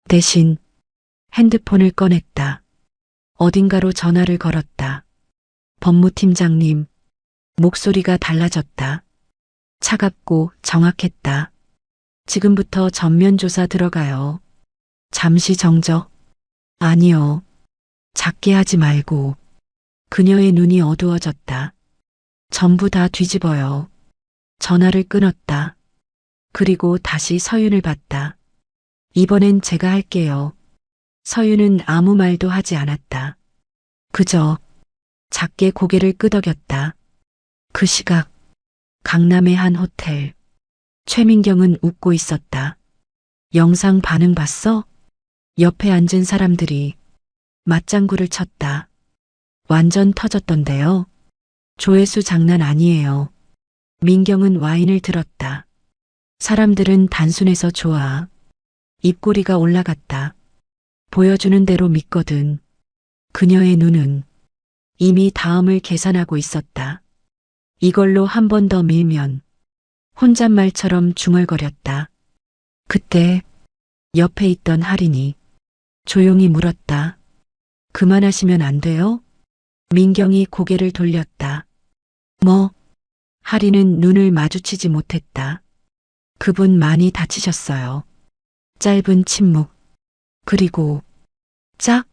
대신 핸드폰을 꺼냈다. 어딘가로 전화를 걸었다. 법무팀장님. 목소리가 달라졌다. 차갑고 정확했다. 지금부터 전면 조사 들어가요. 잠시 정적. 아니요. 작게 하지 말고. 그녀의 눈이 어두워졌다. 전부 다 뒤집어요. 전화를 끊었다. 그리고 다시 서윤을 봤다. 이번엔 제가 할게요. 서윤은 아무 말도 하지 않았다. 그저 작게 고개를 끄덕였다. 그 시각 강남의 한 호텔. 최민경은 웃고 있었다. 영상 반응 봤어? 옆에 앉은 사람들이 맞장구를 쳤다. 완전 터졌던데요. 조회수 장난 아니에요. 민경은 와인을 들었다. 사람들은 단순해서 좋아. 입꼬리가 올라갔다. 보여주는 대로 믿거든. 그녀의 눈은 이미 다음을 계산하고 있었다. 이걸로 한 번 더 밀면. 혼잣말처럼 중얼거렸다. 그때 옆에 있던 할인이 조용히 물었다. 그만하시면 안 돼요? 민경이 고개를 돌렸다. 뭐? 할인은 눈을 마주치지 못했다. 그분 많이 다치셨어요. 짧은 침묵. 그리고 짝!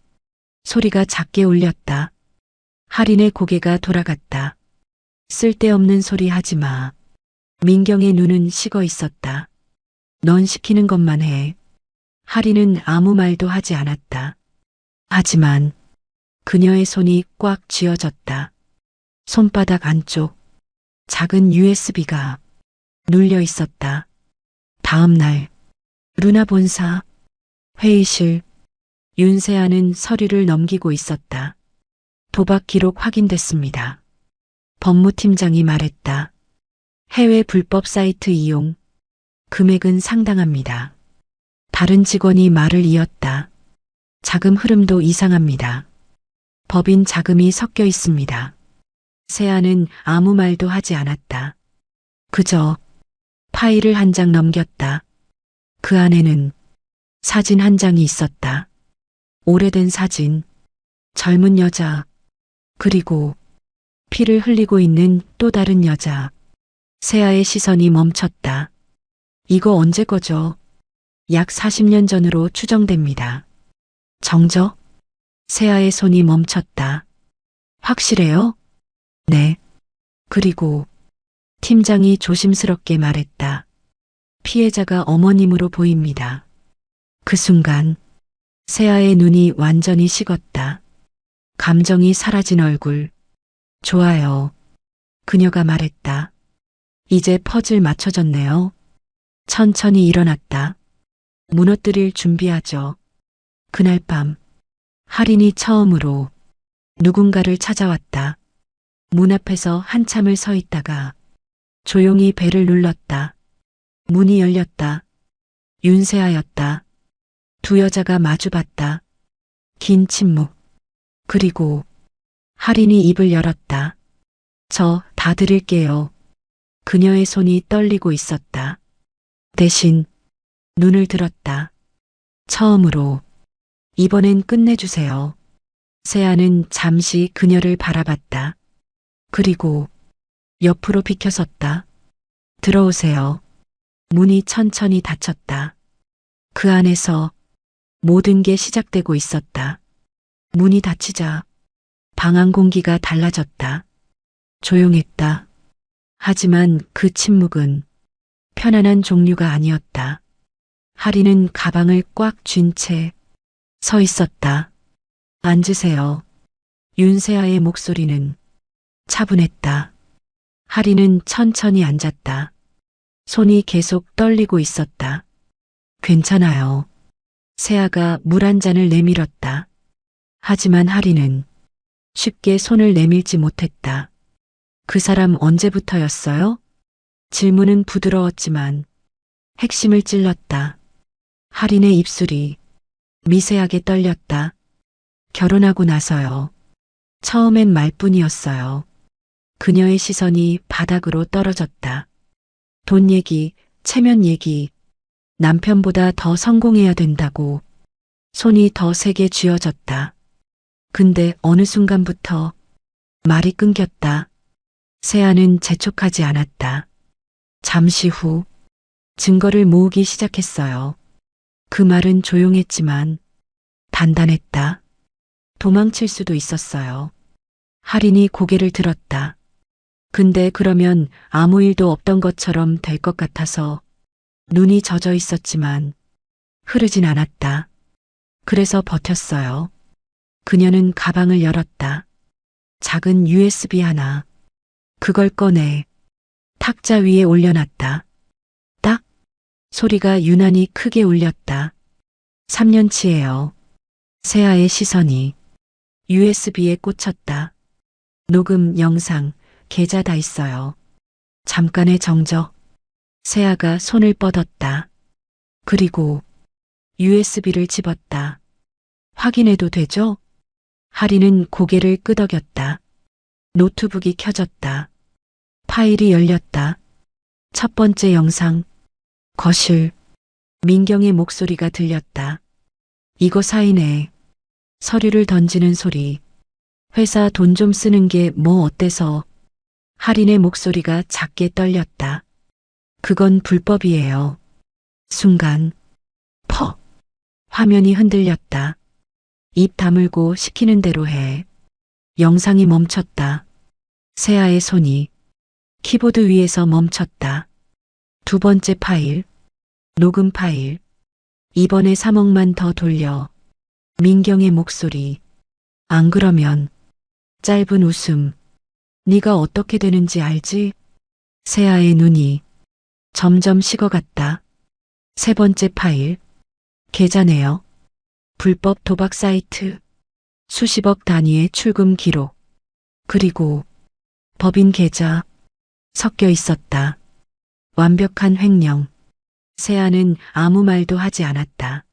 소리가 작게 울렸다. 할인의 고개가 돌아갔다. 쓸데없는 소리 하지 마. 민경의 눈은 식어 있었다. 넌 시키는 것만 해. 할인은 아무 말도 하지 않았다. 하지만 그녀의 손이 꽉 쥐어졌다. 손바닥 안쪽 작은 USB가 눌려 있었다. 다음 날 루나 본사 회의실 윤세아는 서류를 넘기고 있었다. 도박 기록 확인됐습니다. 법무팀장이 말했다. 해외 불법 사이트 이용. 금액은 상당합니다. 다른 직원이 말을 이었다. 자금 흐름도 이상합니다. 법인 자금이 섞여 있습니다. 세아는 아무 말도 하지 않았다. 그저 파일을 한 장 넘겼다. 그 안에는 사진 한 장이 있었다. 오래된 사진, 젊은 여자, 그리고 피를 흘리고 있는 또 다른 여자. 세아의 시선이 멈췄다. 이거 언제 거죠? 약 40년 전으로 추정됩니다. 정적? 세아의 손이 멈췄다. 확실해요? 네. 그리고 팀장이 조심스럽게 말했다. 피해자가 어머님으로 보입니다. 그 순간 세아의 눈이 완전히 식었다. 감정이 사라진 얼굴. 좋아요. 그녀가 말했다. 이제 퍼즐 맞춰졌네요. 천천히 일어났다. 무너뜨릴 준비하죠. 그날 밤 할인이 처음으로 누군가를 찾아왔다. 문 앞에서 한참을 서 있다가 조용히 벨을 눌렀다. 문이 열렸다. 윤세아였다. 두 여자가 마주봤다. 긴 침묵. 그리고 할인이 입을 열었다. 저 다 드릴게요. 그녀의 손이 떨리고 있었다. 대신 눈을 들었다. 처음으로 이번엔 끝내주세요. 세아는 잠시 그녀를 바라봤다. 그리고 옆으로 비켜섰다. 들어오세요. 문이 천천히 닫혔다. 그 안에서 모든 게 시작되고 있었다. 문이 닫히자 방 안 공기가 달라졌다. 조용했다. 하지만 그 침묵은 편안한 종류가 아니었다. 할인은 가방을 꽉 쥔 채 서 있었다. 앉으세요. 윤세아의 목소리는 차분했다. 할인은 천천히 앉았다. 손이 계속 떨리고 있었다. 괜찮아요. 세아가 물 한 잔을 내밀었다. 하지만 할인은 쉽게 손을 내밀지 못했다. 그 사람 언제부터였어요? 질문은 부드러웠지만 핵심을 찔렀다. 할인의 입술이 미세하게 떨렸다. 결혼하고 나서요. 처음엔 말뿐이었어요. 그녀의 시선이 바닥으로 떨어졌다. 돈 얘기, 체면 얘기, 남편보다 더 성공해야 된다고 손이 더 세게 쥐어졌다. 근데 어느 순간부터 말이 끊겼다. 세아는 재촉하지 않았다. 잠시 후 증거를 모으기 시작했어요. 그 말은 조용했지만 단단했다. 도망칠 수도 있었어요. 할인이 고개를 들었다. 근데 그러면 아무 일도 없던 것처럼 될 것 같아서 눈이 젖어 있었지만 흐르진 않았다. 그래서 버텼어요. 그녀는 가방을 열었다. 작은 USB 하나. 그걸 꺼내 탁자 위에 올려놨다. 딱! 소리가 유난히 크게 울렸다. 3년치예요. 세아의 시선이 USB에 꽂혔다. 녹음, 영상, 계좌 다 있어요. 잠깐의 정적. 세아가 손을 뻗었다. 그리고 USB를 집었다. 확인해도 되죠? 할인은 고개를 끄덕였다. 노트북이 켜졌다. 파일이 열렸다. 첫 번째 영상. 거실. 민경의 목소리가 들렸다. 이거 사인해. 서류를 던지는 소리. 회사 돈 좀 쓰는 게 뭐 어때서. 할인의 목소리가 작게 떨렸다. 그건 불법이에요. 순간. 퍽. 화면이 흔들렸다. 입 다물고 시키는 대로 해. 영상이 멈췄다. 세아의 손이 키보드 위에서 멈췄다. 두 번째 파일, 녹음 파일. 이번에 3억만 더 돌려. 민경의 목소리. 안 그러면. 짧은 웃음. 네가 어떻게 되는지 알지? 세아의 눈이 점점 식어갔다. 세 번째 파일. 계좌 내역. 불법 도박 사이트. 수십억 단위의 출금 기록. 그리고 법인 계좌. 섞여 있었다. 완벽한 횡령. 세아는 아무 말도 하지 않았다.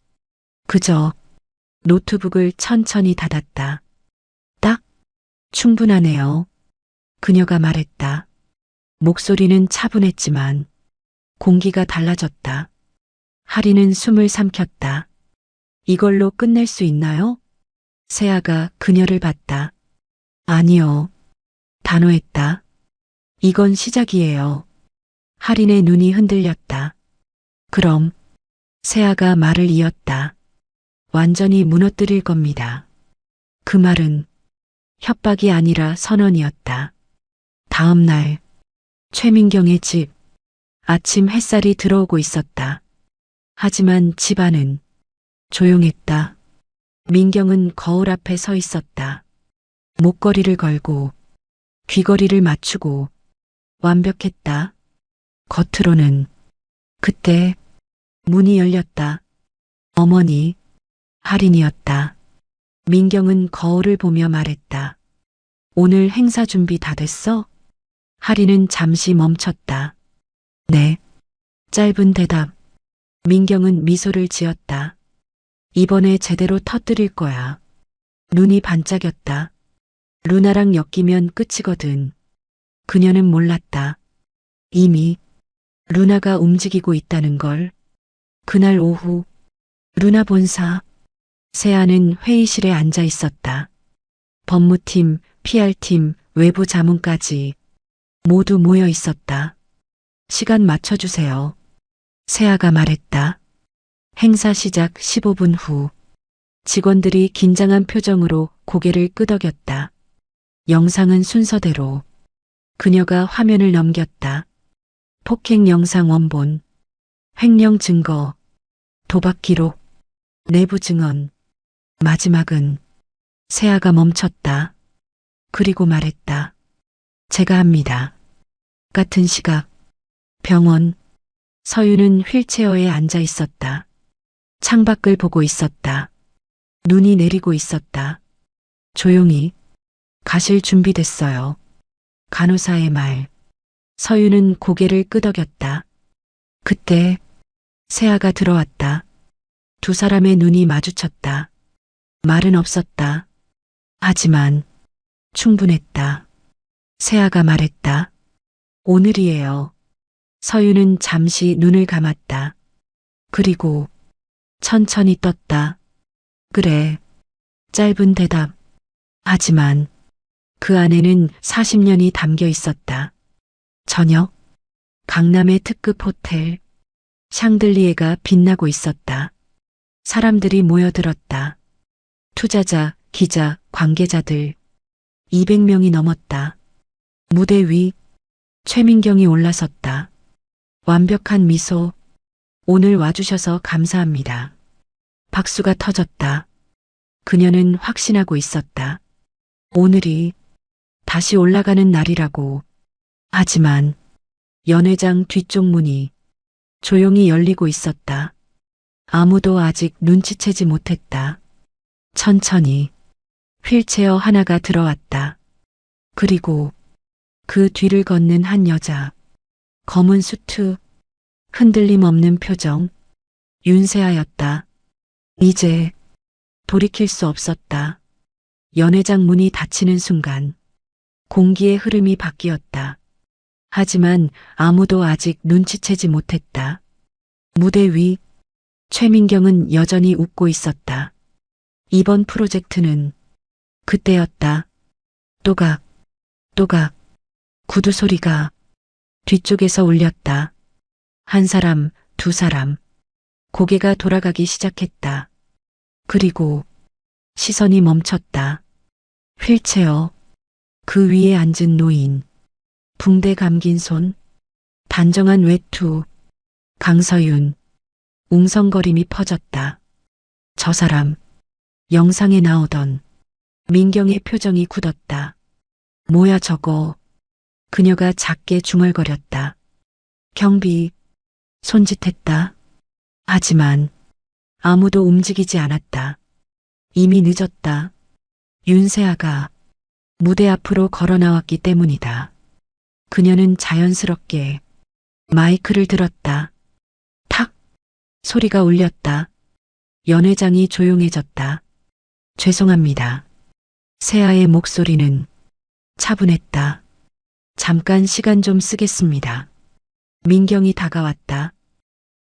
그저 노트북을 천천히 닫았다. 딱 충분하네요. 그녀가 말했다. 목소리는 차분했지만 공기가 달라졌다. 하리는 숨을 삼켰다. 이걸로 끝낼 수 있나요? 세아가 그녀를 봤다. 아니요. 단호했다. 이건 시작이에요. 하린의 눈이 흔들렸다. 그럼 세아가 말을 이었다. 완전히 무너뜨릴 겁니다. 그 말은 협박이 아니라 선언이었다. 다음 날 최민경의 집. 아침 햇살이 들어오고 있었다. 하지만 집 안은 조용했다. 민경은 거울 앞에 서 있었다. 목걸이를 걸고 귀걸이를 맞추고 완벽했다. 겉으로는. 그때 문이 열렸다. 어머니, 할인이었다. 민경은 거울을 보며 말했다. 오늘 행사 준비 다 됐어? 할인은 잠시 멈췄다. 네. 짧은 대답. 민경은 미소를 지었다. 이번에 제대로 터뜨릴 거야. 눈이 반짝였다. 루나랑 엮이면 끝이거든. 그녀는 몰랐다. 이미 루나가 움직이고 있다는 걸. 그날 오후 루나 본사. 세아는 회의실에 앉아 있었다. 법무팀, PR팀, 외부 자문까지 모두 모여 있었다. 시간 맞춰주세요. 세아가 말했다. 행사 시작 15분 후. 직원들이 긴장한 표정으로 고개를 끄덕였다. 영상은 순서대로. 그녀가 화면을 넘겼다. 폭행 영상 원본. 횡령 증거. 도박 기록. 내부 증언. 마지막은 세아가 멈췄다. 그리고 말했다. 제가 합니다. 같은 시각. 병원. 서유는 휠체어에 앉아 있었다. 창밖을 보고 있었다. 눈이 내리고 있었다. 조용히. 가실 준비됐어요. 간호사의 말. 서유는 고개를 끄덕였다. 그때 세아가 들어왔다. 두 사람의 눈이 마주쳤다. 말은 없었다. 하지만 충분했다. 세아가 말했다. 오늘이에요. 서유는 잠시 눈을 감았다. 그리고 천천히 떴다. 그래. 짧은 대답. 하지만 그 안에는 40년이 담겨 있었다. 저녁. 강남의 특급 호텔. 샹들리에가 빛나고 있었다. 사람들이 모여들었다. 투자자, 기자, 관계자들. 200명이 넘었다. 무대 위 최민경이 올라섰다. 완벽한 미소. 오늘 와주셔서 감사합니다. 박수가 터졌다. 그녀는 확신하고 있었다. 오늘이 다시 올라가는 날이라고. 하지만 연회장 뒤쪽 문이 조용히 열리고 있었다. 아무도 아직 눈치채지 못했다. 천천히 휠체어 하나가 들어왔다. 그리고 그 뒤를 걷는 한 여자. 검은 수트, 흔들림 없는 표정. 윤세아였다. 이제 돌이킬 수 없었다. 연회장 문이 닫히는 순간 공기의 흐름이 바뀌었다. 하지만 아무도 아직 눈치채지 못했다. 무대 위 최민경은 여전히 웃고 있었다. 이번 프로젝트는 그때였다. 또각, 또각, 구두 소리가 뒤쪽에서 울렸다. 한 사람, 두 사람. 고개가 돌아가기 시작했다. 그리고 시선이 멈췄다. 휠체어, 그 위에 앉은 노인, 붕대 감긴 손, 단정한 외투, 강서윤, 웅성거림이 퍼졌다. 저 사람, 영상에 나오던 민경의 표정이 굳었다. 뭐야 저거. 그녀가 작게 중얼거렸다. 경비, 손짓했다. 하지만 아무도 움직이지 않았다. 이미 늦었다. 윤세아가 무대 앞으로 걸어 나왔기 때문이다. 그녀는 자연스럽게 마이크를 들었다. 탁! 소리가 울렸다. 연회장이 조용해졌다. 죄송합니다. 세아의 목소리는 차분했다. 잠깐 시간 좀 쓰겠습니다. 민경이 다가왔다.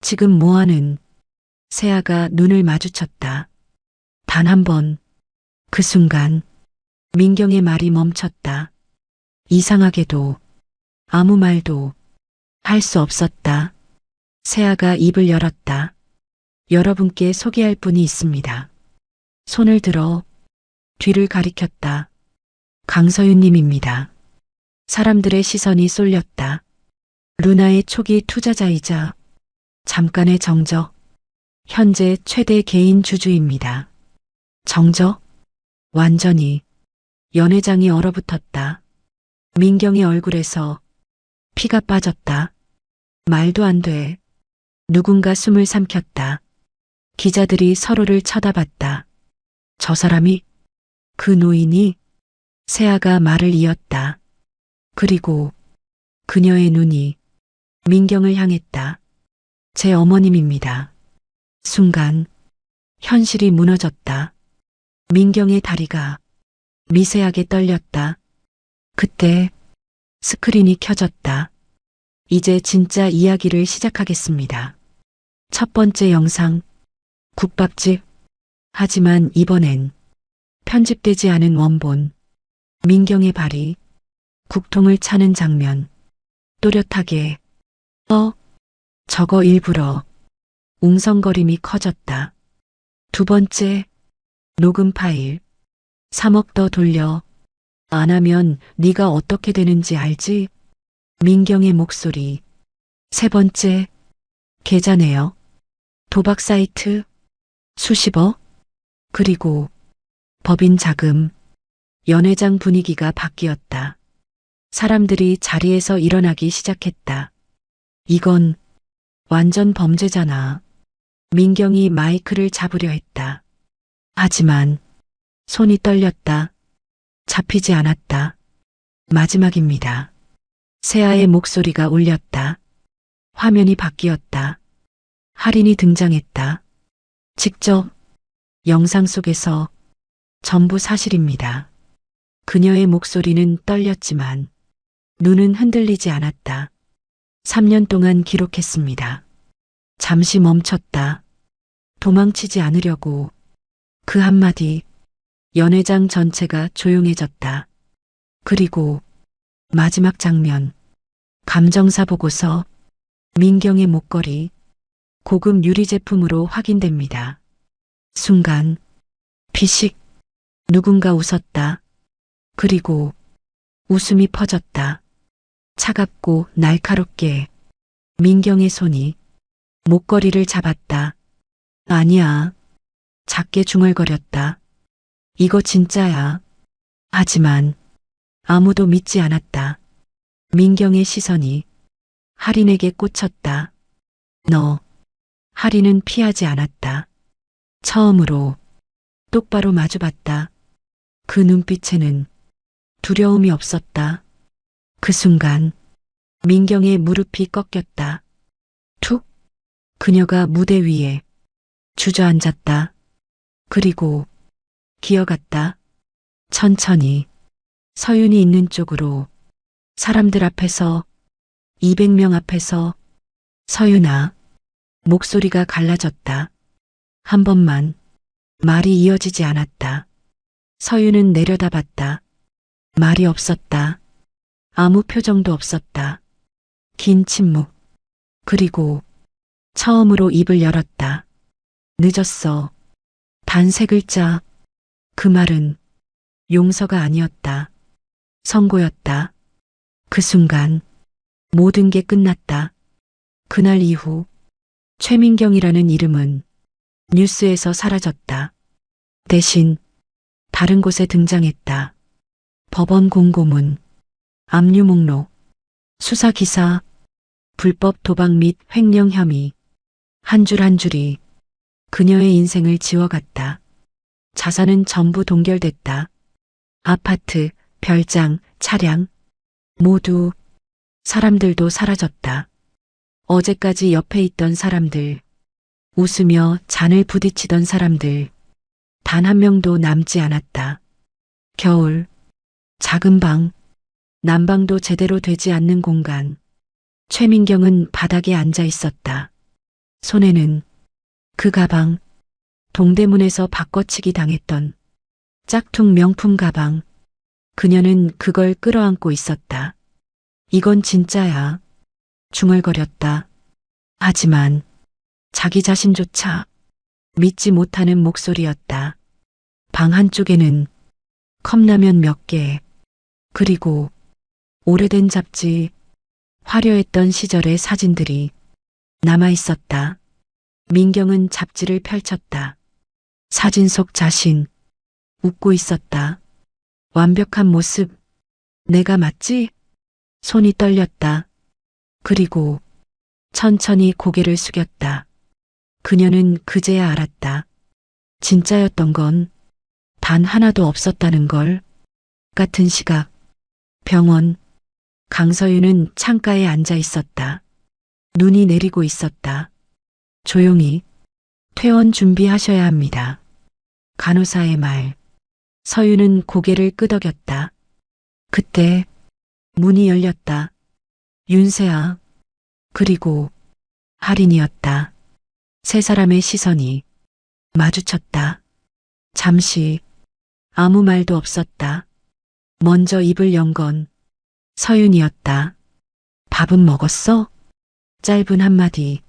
지금 뭐하는? 세아가 눈을 마주쳤다. 단 한 번. 그 순간 민경의 말이 멈췄다. 이상하게도 아무 말도 할 수 없었다. 세아가 입을 열었다. 여러분께 소개할 분이 있습니다. 손을 들어 뒤를 가리켰다. 강서윤님입니다. 사람들의 시선이 쏠렸다. 루나의 초기 투자자이자 잠깐의 정적, 현재 최대 개인 주주입니다. 정적? 완전히 연회장이 얼어붙었다. 민경의 얼굴에서 피가 빠졌다. 말도 안 돼. 누군가 숨을 삼켰다. 기자들이 서로를 쳐다봤다. 저 사람이? 그 노인이? 세아가 말을 이었다. 그리고 그녀의 눈이 민경을 향했다. 제 어머님입니다. 순간 현실이 무너졌다. 민경의 다리가 미세하게 떨렸다. 그때 스크린이 켜졌다. 이제 진짜 이야기를 시작하겠습니다. 첫 번째 영상, 국밥집. 하지만 이번엔 편집되지 않은 원본, 민경의 발이 국통을 차는 장면. 또렷하게, 저거 일부러. 웅성거림이 커졌다. 두 번째, 녹음 파일. 3억 더 돌려. 안 하면 네가 어떻게 되는지 알지? 민경의 목소리. 세 번째, 계좌 내역. 도박 사이트. 수십억. 그리고 법인 자금. 연회장 분위기가 바뀌었다. 사람들이 자리에서 일어나기 시작했다. 이건 완전 범죄잖아. 민경이 마이크를 잡으려 했다. 하지만 손이 떨렸다. 잡히지 않았다. 마지막입니다. 세아의 목소리가 울렸다. 화면이 바뀌었다. 할인이 등장했다. 직접 영상 속에서 전부 사실입니다. 그녀의 목소리는 떨렸지만 눈은 흔들리지 않았다. 3년 동안 기록했습니다. 잠시 멈췄다. 도망치지 않으려고. 그 한마디, 연회장 전체가 조용해졌다. 그리고 마지막 장면, 감정사 보고서, 민경의 목걸이, 고급 유리 제품으로 확인됩니다. 순간, 피식, 누군가 웃었다. 그리고 웃음이 퍼졌다. 차갑고 날카롭게 민경의 손이 목걸이를 잡았다. 아니야. 작게 중얼거렸다. 이거 진짜야. 하지만 아무도 믿지 않았다. 민경의 시선이 할인에게 꽂혔다. 너. 할인은 피하지 않았다. 처음으로 똑바로 마주봤다. 그 눈빛에는 두려움이 없었다. 그 순간 민경의 무릎이 꺾였다. 툭! 그녀가 무대 위에 주저앉았다. 그리고 기어갔다. 천천히 서윤이 있는 쪽으로. 사람들 앞에서, 200명 앞에서. 서윤아. 목소리가 갈라졌다. 한 번만. 말이 이어지지 않았다. 서윤은 내려다봤다. 말이 없었다. 아무 표정도 없었다. 긴 침묵. 그리고 처음으로 입을 열었다. 늦었어. 단 3글자. 그 말은 용서가 아니었다. 선고였다. 그 순간 모든 게 끝났다. 그날 이후 최민경이라는 이름은 뉴스에서 사라졌다. 대신 다른 곳에 등장했다. 법원 공고문, 압류 목록, 수사 기사, 불법 도박 및 횡령 혐의. 한 줄 한 줄이 그녀의 인생을 지워갔다. 자산은 전부 동결됐다. 아파트, 별장, 차량, 모두, 사람들도 사라졌다. 어제까지 옆에 있던 사람들, 웃으며 잔을 부딪히던 사람들, 단 한 명도 남지 않았다. 겨울, 작은 방, 난방도 제대로 되지 않는 공간. 최민경은 바닥에 앉아 있었다. 손에는 그 가방, 동대문에서 바꿔치기 당했던 짝퉁 명품 가방. 그녀는 그걸 끌어안고 있었다. 이건 진짜야. 중얼거렸다. 하지만 자기 자신조차 믿지 못하는 목소리였다. 방 한쪽에는 컵라면 몇 개, 그리고 오래된 잡지, 화려했던 시절의 사진들이 남아 있었다. 민경은 잡지를 펼쳤다. 사진 속 자신, 웃고 있었다. 완벽한 모습, 내가 맞지? 손이 떨렸다. 그리고 천천히 고개를 숙였다. 그녀는 그제야 알았다. 진짜였던 건 단 하나도 없었다는 걸. 같은 시각, 병원, 강서윤은 창가에 앉아 있었다. 눈이 내리고 있었다. 조용히 퇴원 준비하셔야 합니다. 간호사의 말. 서윤은 고개를 끄덕였다. 그때 문이 열렸다. 윤세아, 그리고 할인이었다. 세 사람의 시선이 마주쳤다. 잠시 아무 말도 없었다. 먼저 입을 연 건 서윤이었다. 밥은 먹었어? 짧은 한마디.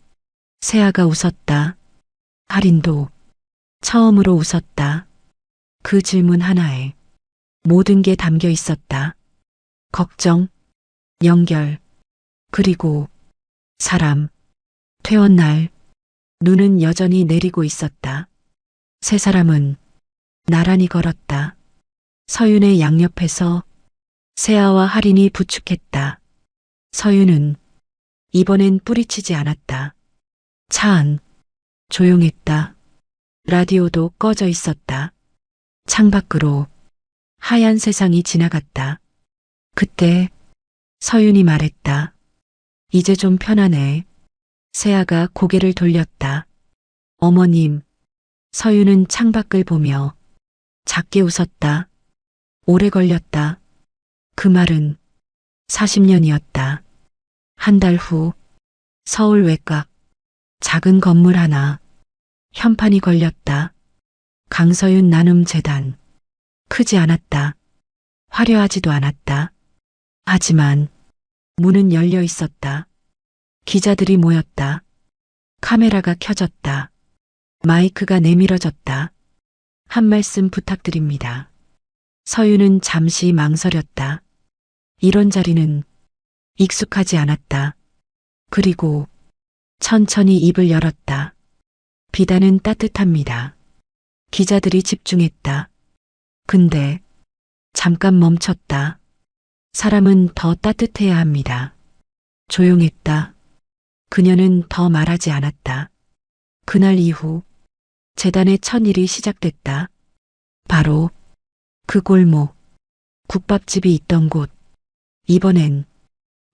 세아가 웃었다. 할인도 처음으로 웃었다. 그 질문 하나에 모든 게 담겨 있었다. 걱정, 연결, 그리고 사람. 퇴원 날, 눈은 여전히 내리고 있었다. 세 사람은 나란히 걸었다. 서윤의 양옆에서 세아와 할인이 부축했다. 서윤은 이번엔 뿌리치지 않았다. 차 안, 조용했다. 라디오도 꺼져 있었다. 창밖으로 하얀 세상이 지나갔다. 그때 서윤이 말했다. 이제 좀 편하네. 세아가 고개를 돌렸다. 어머님. 서윤은 창밖을 보며 작게 웃었다. 오래 걸렸다. 그 말은 40년이었다. 한 달 후 서울 외곽 작은 건물 하나. 현판이 걸렸다. 강서윤 나눔재단. 크지 않았다. 화려하지도 않았다. 하지만 문은 열려 있었다. 기자들이 모였다. 카메라가 켜졌다. 마이크가 내밀어졌다. 한 말씀 부탁드립니다. 서윤은 잠시 망설였다. 이런 자리는 익숙하지 않았다. 그리고 천천히 입을 열었다. 비단은 따뜻합니다. 기자들이 집중했다. 근데 잠깐 멈췄다. 사람은 더 따뜻해야 합니다. 조용했다. 그녀는 더 말하지 않았다. 그날 이후 재단의 첫 일이 시작됐다. 바로 그 골목, 국밥집이 있던 곳. 이번엔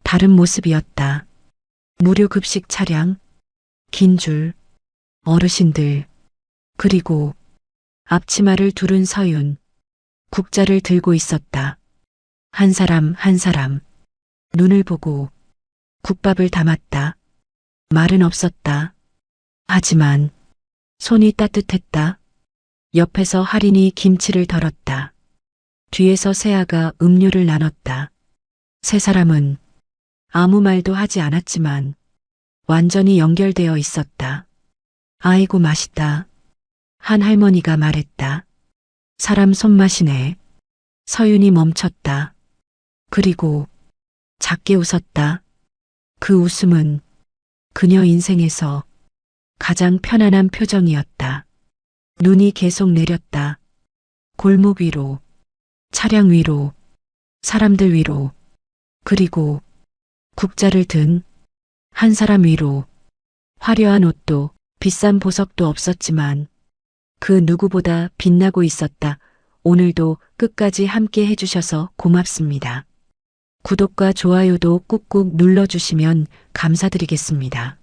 다른 모습이었다. 무료 급식 차량, 긴 줄, 어르신들, 그리고 앞치마를 두른 서윤. 국자를 들고 있었다. 한 사람 한 사람 눈을 보고 국밥을 담았다. 말은 없었다. 하지만 손이 따뜻했다. 옆에서 할인이 김치를 덜었다. 뒤에서 세아가 음료를 나눴다. 세 사람은 아무 말도 하지 않았지만 완전히 연결되어 있었다. 아이고 맛있다. 한 할머니가 말했다. 사람 손맛이네. 서윤이 멈췄다. 그리고 작게 웃었다. 그 웃음은 그녀 인생에서 가장 편안한 표정이었다. 눈이 계속 내렸다. 골목 위로, 차량 위로, 사람들 위로, 그리고 국자를 든 한 사람 위로. 화려한 옷도 비싼 보석도 없었지만 그 누구보다 빛나고 있었다. 오늘도 끝까지 함께 해주셔서 고맙습니다. 구독과 좋아요도 꾹꾹 눌러주시면 감사드리겠습니다.